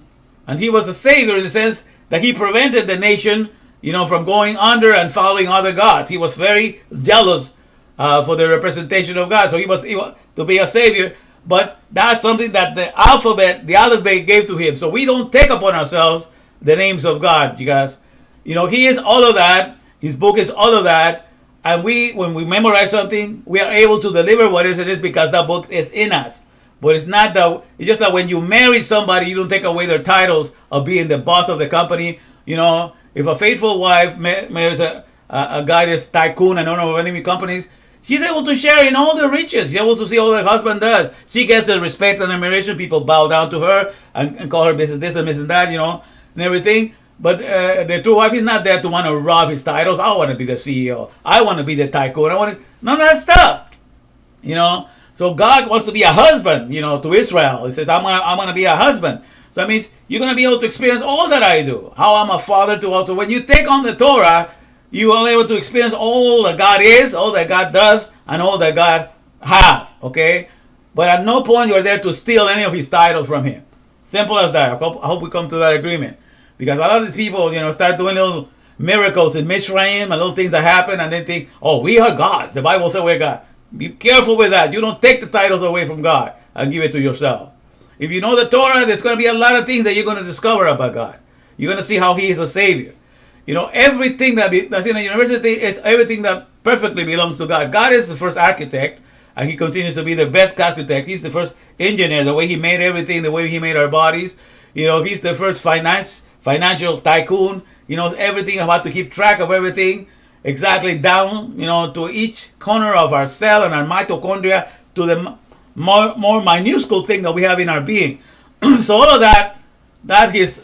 And he was a savior in the sense that he prevented the nation, from going under and following other gods. He was very jealous for the representation of God. So he was to be a savior. But that's something that the alepbet gave to him. So we don't take upon ourselves the names of God, you guys. He is all of that. His book is all of that. And when we memorize something, we are able to deliver what it is because that book is in us. But it's just that when you marry somebody, you don't take away their titles of being the boss of the company. If a faithful wife marries a guy that's tycoon and owner of enemy companies, she's able to share in all the riches. She's able to see all her husband does. She gets the respect and admiration. People bow down to her and call her business this and this and that, and everything. But the true wife is not there to want to rob his titles. I want to be the CEO. I want to be the tycoon. None of that stuff. So God wants to be a husband, to Israel. He says, I'm gonna be a husband. So that means you're going to be able to experience all that I do. How I'm a father to all. So when you take on the Torah, you are able to experience all that God is, all that God does, and all that God have. Okay? But at no point you're there to steal any of his titles from him. Simple as that. I hope we come to that agreement. Because a lot of these people, start doing little miracles in Mishraim and little things that happen, and they think, oh, we are gods. The Bible said we're God. Be careful with that. You don't take the titles away from God and give it to yourself. If you know the Torah, there's going to be a lot of things that you're going to discover about God. You're going to see how He is a Savior. Everything that's in a university is everything that perfectly belongs to God. God is the first architect, and He continues to be the best architect. He's the first engineer, the way He made everything, the way He made our bodies. He's the first financial tycoon. He knows everything, about to keep track of everything, exactly down, to each corner of our cell and our mitochondria, to the more minuscule thing that we have in our being. So all of that his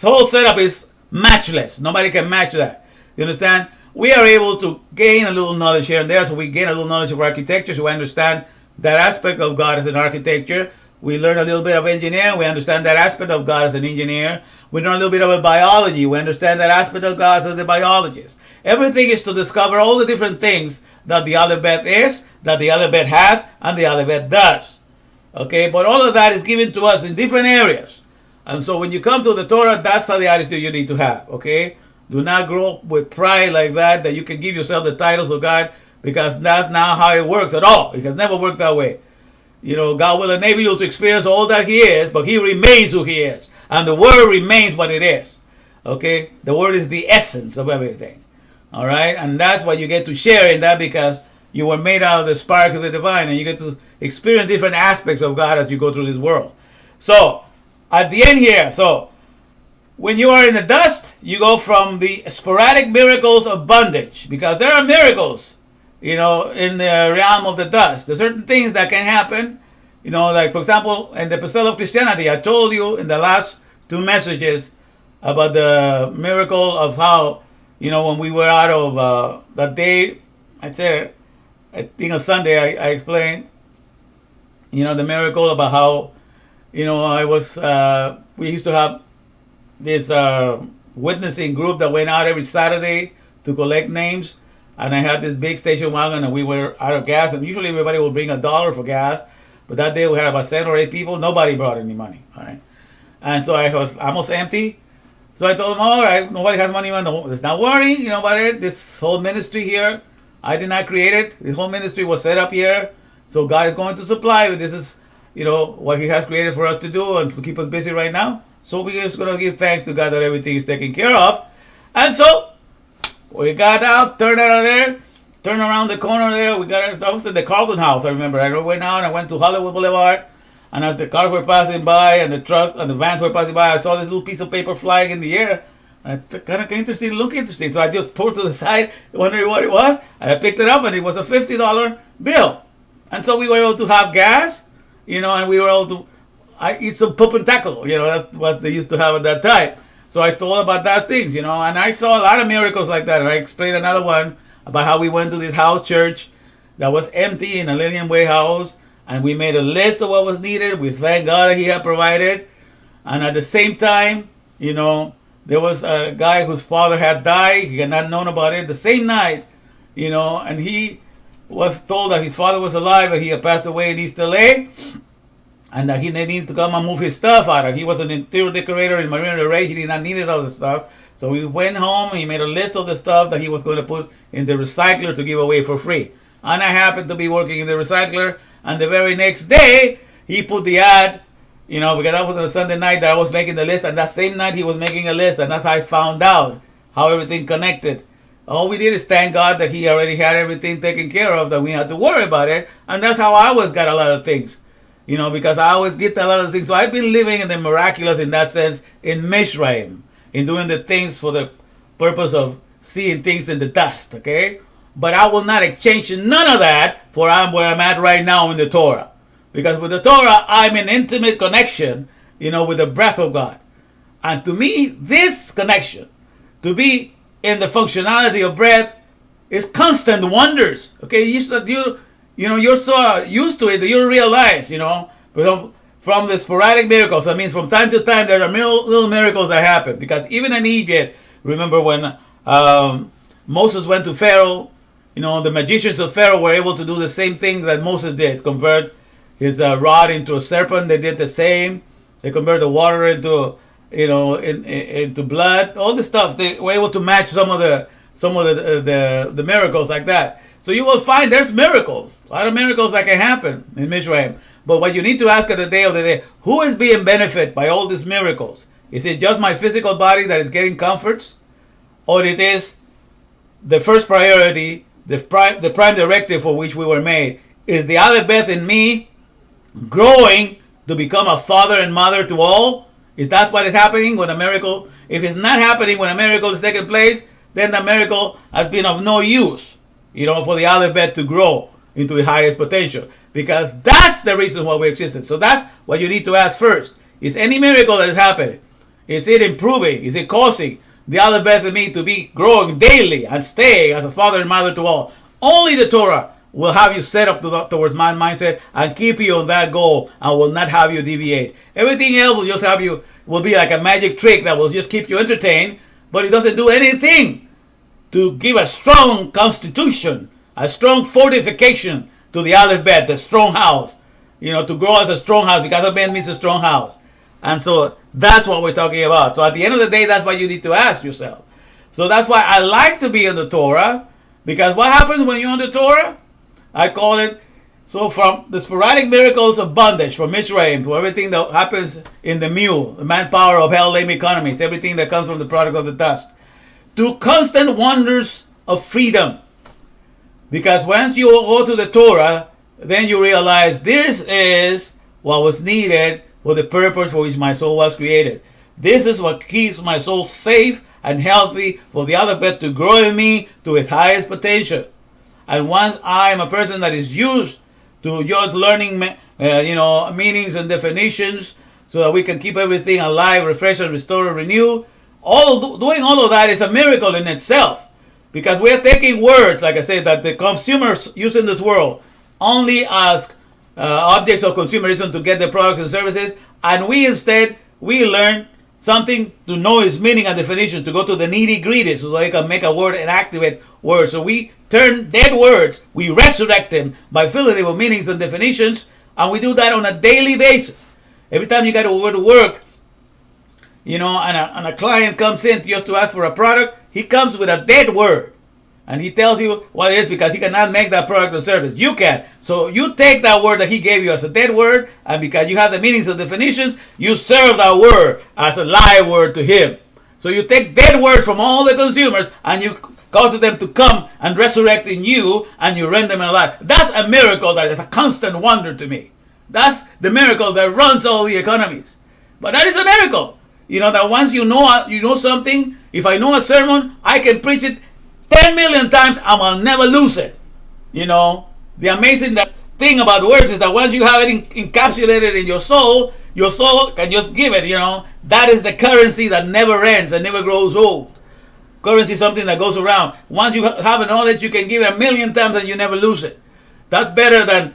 whole setup is matchless. Nobody can match that. You understand? We are able to gain a little knowledge here and there, so we gain a little knowledge of architecture, so we understand that aspect of God as an architecture. We learn a little bit of engineering. We understand that aspect of God as an engineer. We learn a little bit of biology. We understand that aspect of God as a biologist. Everything is to discover all the different things that the alphabet is, that the alphabet has, and the alphabet does. Okay, but all of that is given to us in different areas. And so when you come to the Torah, that's how the attitude you need to have. Okay, do not grow up with pride like that you can give yourself the titles of God, because that's not how it works at all. It has never worked that way. God will enable you to experience all that He is, but He remains who He is. And the Word remains what it is. Okay? The Word is the essence of everything. All right? And that's why you get to share in that, because you were made out of the spark of the divine, and you get to experience different aspects of God as you go through this world. So, at the end here, when you are in the dust, you go from the sporadic miracles of bondage, because there are miracles, in the realm of the dust. There's certain things that can happen, like, for example, in the Pesel of Christianity, I told you in the last 2 messages about the miracle of how, when we were out of that day, I think on Sunday, I explained, the miracle about how, I was, we used to have this witnessing group that went out every Saturday to collect names. And I had this big station wagon, and we were out of gas. And usually everybody would bring $1 for gas. But that day we had about 7 or 8 people. Nobody brought any money. All right. And so I was almost empty. So I told them, all right, nobody has money. Let's not worry, about it. This whole ministry here, I did not create it. This whole ministry was set up here. So God is going to supply. This is, what He has created for us to do and to keep us busy right now. So we're just going to give thanks to God that everything is taken care of. And so we got out, turned out of there, turned around the corner there. We got ourselves at the Carlton House, I remember. I went out and I went to Hollywood Boulevard. And as the cars were passing by and the truck and the vans were passing by, I saw this little piece of paper flying in the air. And it kind of interesting, looked interesting. So I just pulled to the side, wondering what it was. And I picked it up, and it was a $50 bill. And so we were able to have gas, and we were able to eat some pup and taco. That's what they used to have at that time. So I told about that things, and I saw a lot of miracles like that. And I explained another one about how we went to this house church that was empty in a Lillian Way house, and we made a list of what was needed. We thank God that He had provided. And at the same time, there was a guy whose father had died. He had not known about it the same night, and he was told that his father was alive, but he had passed away in East LA. And that they needed to come and move his stuff out. He was an interior decorator in Marina Del Rey. He did not need all the stuff. So we went home. He made a list of the stuff that he was going to put in the recycler to give away for free. And I happened to be working in the recycler. And the very next day, he put the ad, because that was on a Sunday night that I was making the list. And that same night, he was making a list. And that's how I found out how everything connected. All we did is thank God that He already had everything taken care of, that we had to worry about it. And that's how I always got a lot of things. Because I always get a lot of things. So I've been living in the miraculous in that sense, in Mishraim, in doing the things for the purpose of seeing things in the dust, okay? But I will not exchange none of that for where I'm at right now in the Torah. Because with the Torah, I'm in intimate connection, with the breath of God. And to me, this connection, to be in the functionality of breath, is constant wonders, okay? You're so used to it that you realize, from the sporadic miracles. That means from time to time there are little miracles that happen. Because even in Egypt, remember when Moses went to Pharaoh, the magicians of Pharaoh were able to do the same thing that Moses did, convert his rod into a serpent. They did the same. They convert the water into, into blood. All this stuff. They were able to match some of the miracles like that. So you will find there's miracles, a lot of miracles that can happen in Mitzrayim. But what you need to ask at the day of the day, who is being benefited by all these miracles? Is it just my physical body that is getting comforts? Or it is the first priority, the prime directive for which we were made? Is the Aleph-Bet in me growing to become a father and mother to all? Is that what is happening when a miracle? If it's not happening when a miracle is taking place, then the miracle has been of no use, for the Aleph-Bet to grow into its highest potential. Because that's the reason why we existed. So that's what you need to ask first. Is any miracle that is happening, is it improving? Is it causing the Aleph-Bet in me to be growing daily and staying as a father and mother to all? Only the Torah will have you set up towards my mindset and keep you on that goal and will not have you deviate. Everything else will just will be like a magic trick that will just keep you entertained, but it doesn't do anything to give a strong constitution, a strong fortification to the Aleph-Bet, the strong house, to grow as a strong house, because Aleph-Bet means a strong house. And so that's what we're talking about. So at the end of the day, that's what you need to ask yourself. So that's why I like to be in the Torah, because what happens when you're on the Torah? I call it, so from the sporadic miracles of bondage, from Mitzrayim, to everything that happens in the MUUUCH, the manpower of hell lame economies, everything that comes from the product of the dust, to constant wonders of freedom. Because once you go to the Torah, then you realize this is what was needed for the purpose for which my soul was created. This is what keeps my soul safe and healthy for the Aleph-Bet to grow in me to its highest potential. And once I am a person that is used to just learning, meanings and definitions, so that we can keep everything alive, refresh, and restore and renew, doing all of that is a miracle in itself. Because we are taking words, like I said, that the consumers use in this world only as objects of consumerism to get their products and services, and we learn something to know its meaning and definition, to go to the nitty-gritty so that we can make a word and activate words. So we turn dead words, we resurrect them by filling them with meanings and definitions, and we do that on a daily basis. Every time you got to go to work, and a client comes in just to ask for a product, he comes with a dead word. And he tells you what it is because he cannot make that product or service. You can. So you take that word that he gave you as a dead word, and because you have the meanings and definitions, you serve that word as a live word to him. So you take dead words from all the consumers and you cause them to come and resurrect in you, and you render them alive. That's a miracle that is a constant wonder to me. That's the miracle that runs all the economies. But that is a miracle. That once you know something, if I know a sermon, I can preach it 10 million times and I'll never lose it. The amazing thing about words is that once you have it encapsulated in your soul can just give it, That is the currency that never ends and never grows old. Currency is something that goes around. Once you have a knowledge, you can give it 1,000,000 times and you never lose it. That's better than,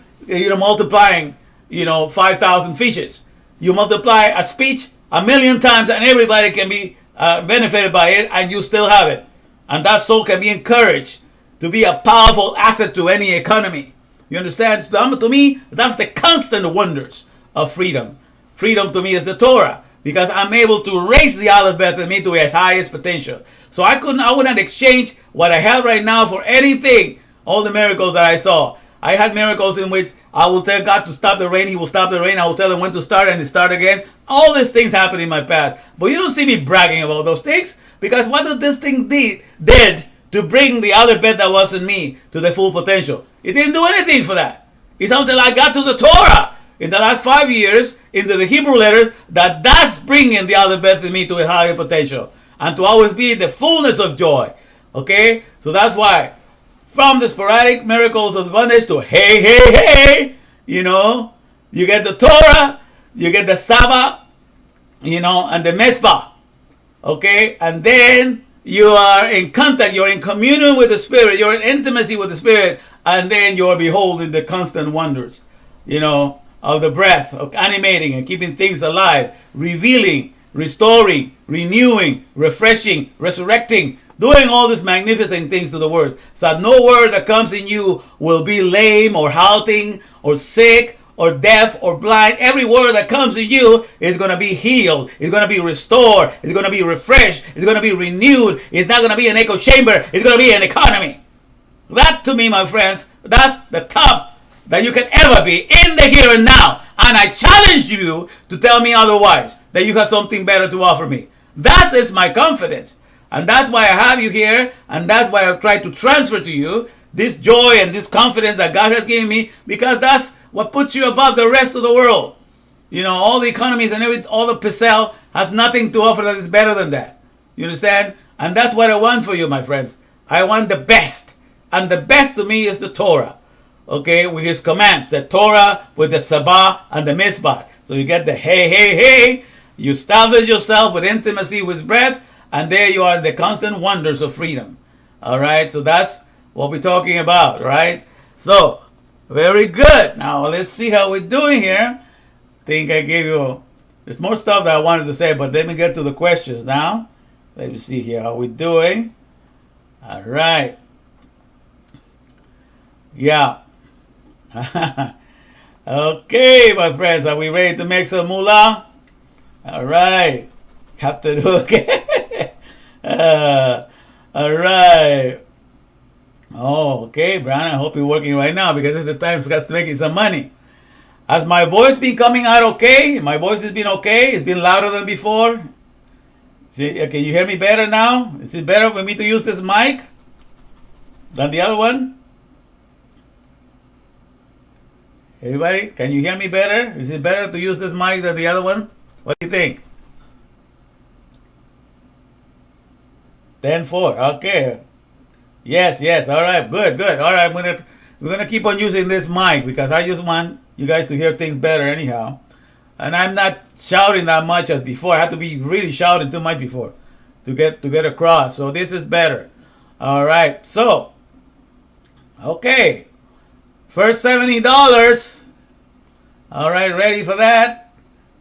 multiplying, 5,000 fishes. You multiply a speech 1,000,000 times and everybody can be benefited by it, and you still have it. And that soul can be encouraged to be a powerful asset to any economy. You understand? So to me, that's the constant wonders of freedom. Freedom to me is the Torah, because I'm able to raise the Aleph-Bet in me to its highest potential. So I would not exchange what I have right now for anything. All the miracles that I saw. I had miracles in which I will tell God to stop the rain, He will stop the rain. I will tell Him when to start and start again. All these things happened in my past. But you don't see me bragging about those things, because what did this thing did to bring the Aleph-Bet that was in me to the full potential? It didn't do anything for that. It's until I got to the Torah in the last 5 years, into the Hebrew letters, that's bringing the Aleph-Bet in me to a higher potential. And to always be the fullness of joy. Okay? So that's why, from the sporadic miracles of the bondage to hey, you get the Torah, you get the Sabbath, and the Mitzvah. Okay? And then you are in contact, you're in communion with the Spirit, you're in intimacy with the Spirit, and then you are beholding the constant wonders, of the breath, of animating and keeping things alive, revealing, restoring, renewing, refreshing, resurrecting, doing all these magnificent things to the words, so that no word that comes in you will be lame or halting or sick or deaf or blind, every word that comes to you is going to be healed. It's going to be restored. It's going to be refreshed. It's going to be renewed. It's not going to be an echo chamber. It's going to be an economy. That, to me, my friends, that's the top that you can ever be in the here and now. And I challenge you to tell me otherwise, that you have something better to offer me. That is my confidence. And that's why I have you here. And that's why I've tried to transfer to you this joy and this confidence that God has given me, because that's what puts you above the rest of the world. You know, all the economies and all the Picel has nothing to offer that is better than that. You understand? And that's what I want for you, my friends. I want the best. And the best to me is the Torah. Okay, with his commands. The Torah with the Sabah and the Mitzvah. So you get the hey, hey, hey. You establish yourself with intimacy with breath. And there you are in the constant wonders of freedom. All right, so that's what we're talking about, right? So, very good. Now, let's see how we're doing here. I think I gave you... There's more stuff that I wanted to say, but let me get to the questions now. Let me see here how we're doing. All right. Yeah. Okay, my friends, are we ready to make some moolah? All right. Captain Hook. All right. Oh, okay, Brian. I hope you're working right now, because this is the time to start making some money. Has my voice been coming out okay? My voice has been okay? It's been louder than before? See, can you hear me better now? Is it better for me to use this mic than the other one? Everybody, can you hear me better? Is it better to use this mic than the other one? What do you think? 10-4. Okay. Yes. All right. Good. All right. We're gonna keep on using this mic, because I just want you guys to hear things better anyhow. And I'm not shouting that much as before. I had to be really shouting too much before to get across. So this is better. All right. So, okay. First $70. All right, ready for that?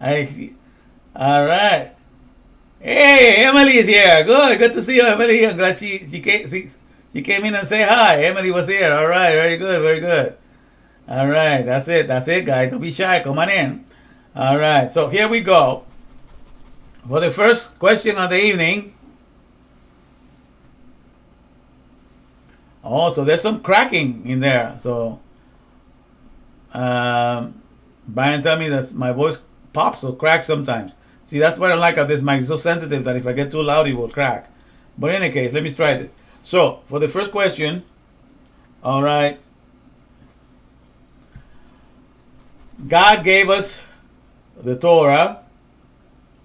All right. Hey, Emily is here. Good to see you, Emily. I'm glad she came in and said hi. Emily was here. All right, very good. All right, that's it, guys. Don't be shy. Come on in. All right, so here we go. For the first question of the evening. Oh, so there's some cracking in there. So, Brian told me that my voice pops or cracks sometimes. See, that's what I like of this mic. It's so sensitive that if I get too loud, it will crack. But in any case, let me try this. So, for the first question, all right. God gave us the Torah,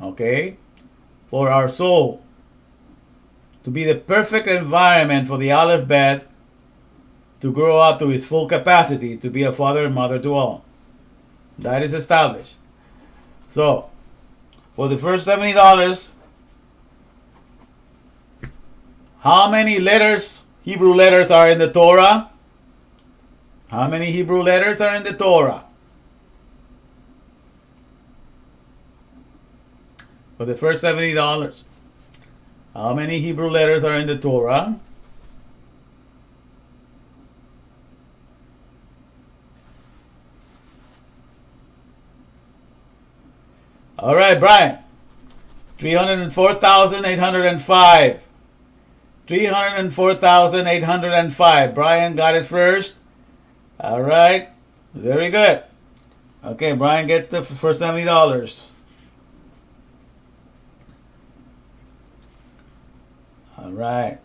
okay, for our soul to be the perfect environment for the ALEFBET to grow up to its full capacity to be a father and mother to all. That is established. So, for the first $70, how many letters, Hebrew letters, are in the Torah? How many Hebrew letters are in the Torah? For the first $70, how many Hebrew letters are in the Torah? All right, Brian. 304,805. 304,805. Brian got it first. All right. Very good. Okay, Brian gets the first $70. All right.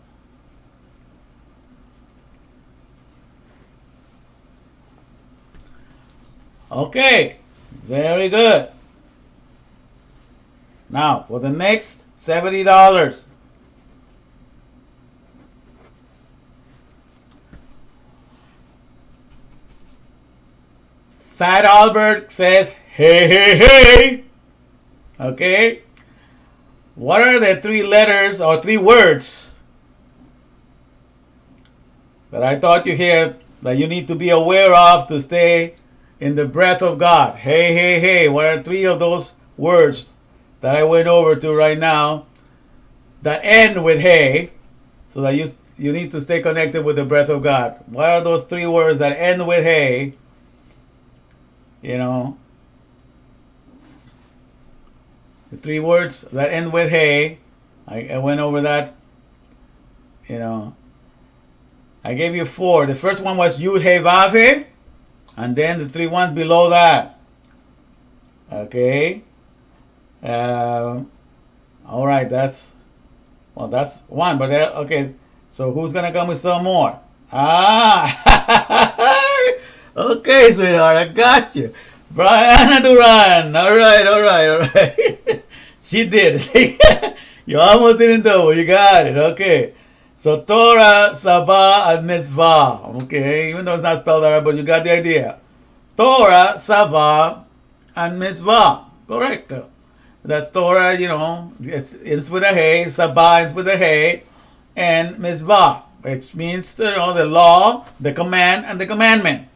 Okay. Very good. Now, for the next $70. Fat Albert says, hey, hey, hey. Okay. What are the three letters or three words that I taught you here that you need to be aware of to stay in the breath of God? Hey, hey, hey. What are three of those words that I went over to right now that end with hey, so that you need to stay connected with the breath of God? What are those three words that end with hey you know, the 3 words that end with hey. I went over that, you know. I gave you 4. The first one was Yud Hey Vav Hey, and then the 3 ones below that. Okay. All right, that's one. But okay, so who's gonna come with some more? Okay, sweetheart, I got you, Brianna Duran. All right. She did. You almost didn't know. You got it. Okay. So Torah, Sabah, and Mitzvah. Okay, even though it's not spelled out, but you got the idea. Torah, Sabah, and Mitzvah. Correct. That's Torah, you know, it's with a hey. Sabah is with a hey. And Mitzvah, which means, you know, the law, the command, and the commandment.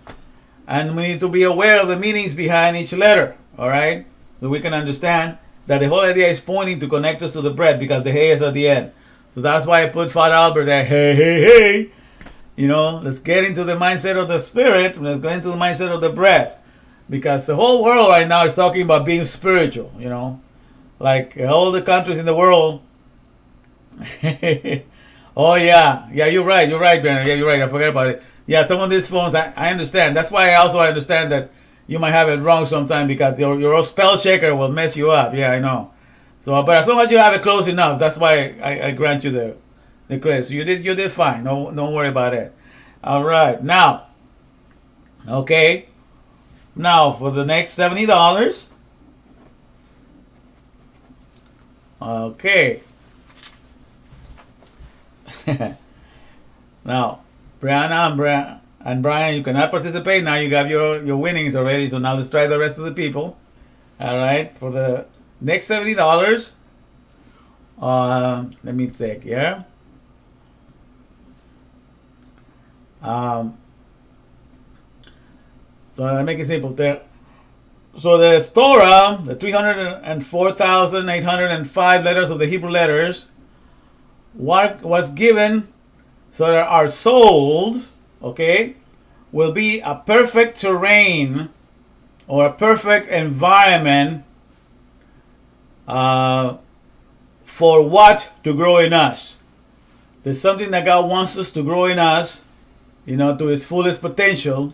And we need to be aware of the meanings behind each letter. All right? So we can understand that the whole idea is pointing to connect us to the breath, because the hey is at the end. So that's why I put Father Albert there. Hey. You know, let's get into the mindset of the spirit. Let's go into the mindset of the breath. Because the whole world right now is talking about being spiritual, you know. Like all the countries in the world. Oh, yeah. Yeah, you're right, Brandon. Yeah, you're right. I forgot about it. Yeah, some of these phones, I understand. That's why I understand that you might have it wrong sometime, because your spell checker will mess you up. Yeah, I know. So, but as long as you have it close enough, that's why I grant you the credit. So you did fine. Don't worry about it. All right, now, okay, now for the next $70. Okay. Now, Brianna and Brian, you cannot participate now. You got your winnings already. So now let's try the rest of the people. All right, for the next $70, let me think here. So I make it simple. So the Torah, the 304,805 letters of the Hebrew letters, what was given so that our souls, okay, will be a perfect terrain or a perfect environment for what to grow in us. There's something that God wants us to grow in us, you know, to its fullest potential,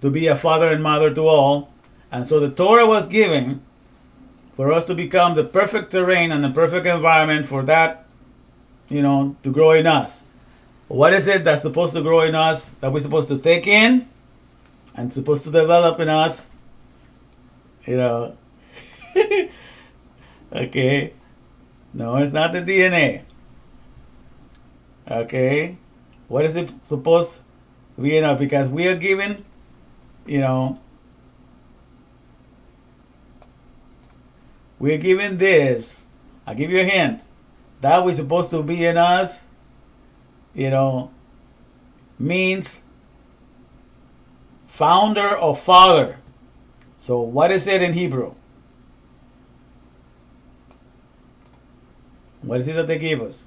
to be a father and mother to all. And so the Torah was given for us to become the perfect terrain and the perfect environment for that, you know, to grow in us. What is it that's supposed to grow in us, that we're supposed to take in and supposed to develop in us? You know, okay. No, it's not the DNA. Okay. What is it supposed to be in us? Because we are given, you know, we're given this. I'll give you a hint. That we're supposed to be in us, you know, means founder or father. So what is it in Hebrew? What is it that they give us?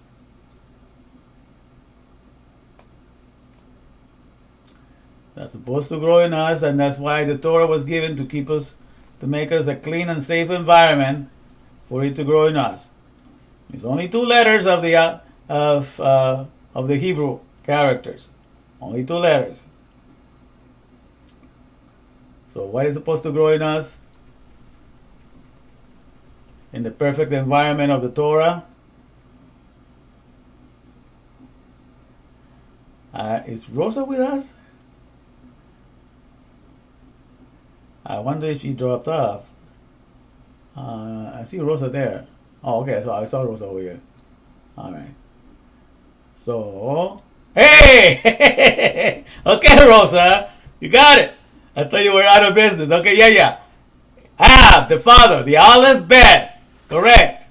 That's supposed to grow in us, and that's why the Torah was given to keep us, to make us a clean and safe environment for it to grow in us. It's only 2 letters of the Hebrew characters. Only 2 letters. So what is supposed to grow in us? In the perfect environment of the Torah? Is Rosa with us? I wonder if she dropped off. I see Rosa there. Oh, okay. So I saw Rosa over here. All right. So, hey! Okay, Rosa. You got it. I thought you were out of business. Okay, yeah. The father, the ALEFBET. Correct.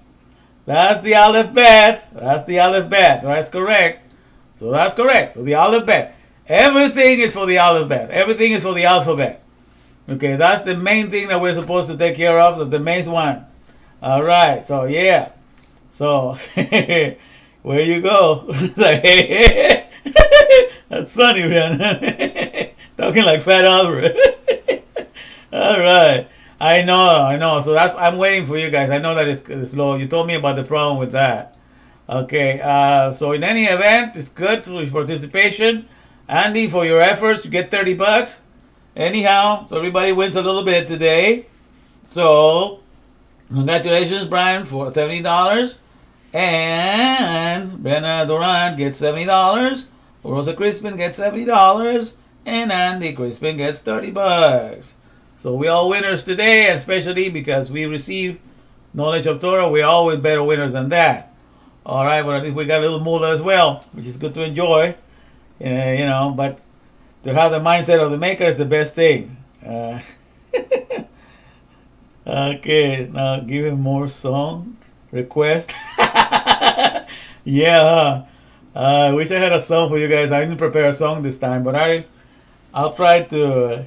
That's the ALEFBET. That's correct. So that's correct. So the ALEFBET. Everything is for the ALEFBET. Everything is for the alphabet. Okay, that's the main thing that we're supposed to take care of. That's the main one. All right. So yeah. So where you go? It's like, hey. That's funny, man. Talking like Fat Albert. All right. I know. So I'm waiting for you guys. I know that it's slow. You told me about the problem with that. Okay. So in any event, it's good for your participation. Andy, for your efforts, you get $30. Anyhow, so everybody wins a little bit today. So congratulations, Brian, for $70. And Brenna Duran gets $70. Rosa Crispin gets $70. And Andy Crispin gets $30. So we all winners today, especially because we receive knowledge of Torah. We're always better winners than that. All right, but at least we got a little moolah as well, which is good to enjoy. But to have the mindset of the maker is the best thing. Okay, now give him more song request. Yeah, I wish I had a song for you guys. I didn't prepare a song this time, but I'll try to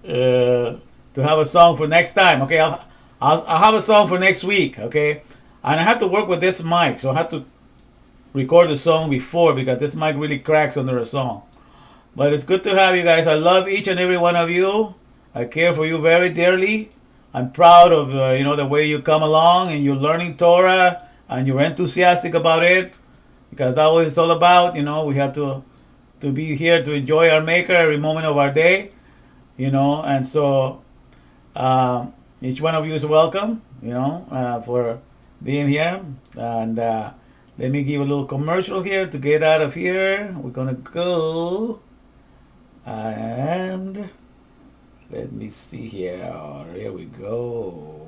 have a song for next time. Okay, I'll have a song for next week. Okay, and I have to work with this mic, so I have to record the song before because this mic really cracks under a song. But it's good to have you guys. I love each and every one of you. I care for you very dearly. I'm proud of the way you come along and you're learning Torah and you're enthusiastic about it because that's what it's all about. We have to be here to enjoy our Maker every moment of our day. And so each one of you is welcome. For being here. And let me give a little commercial here to get out of here. We're gonna go. And let me see here. Here we go.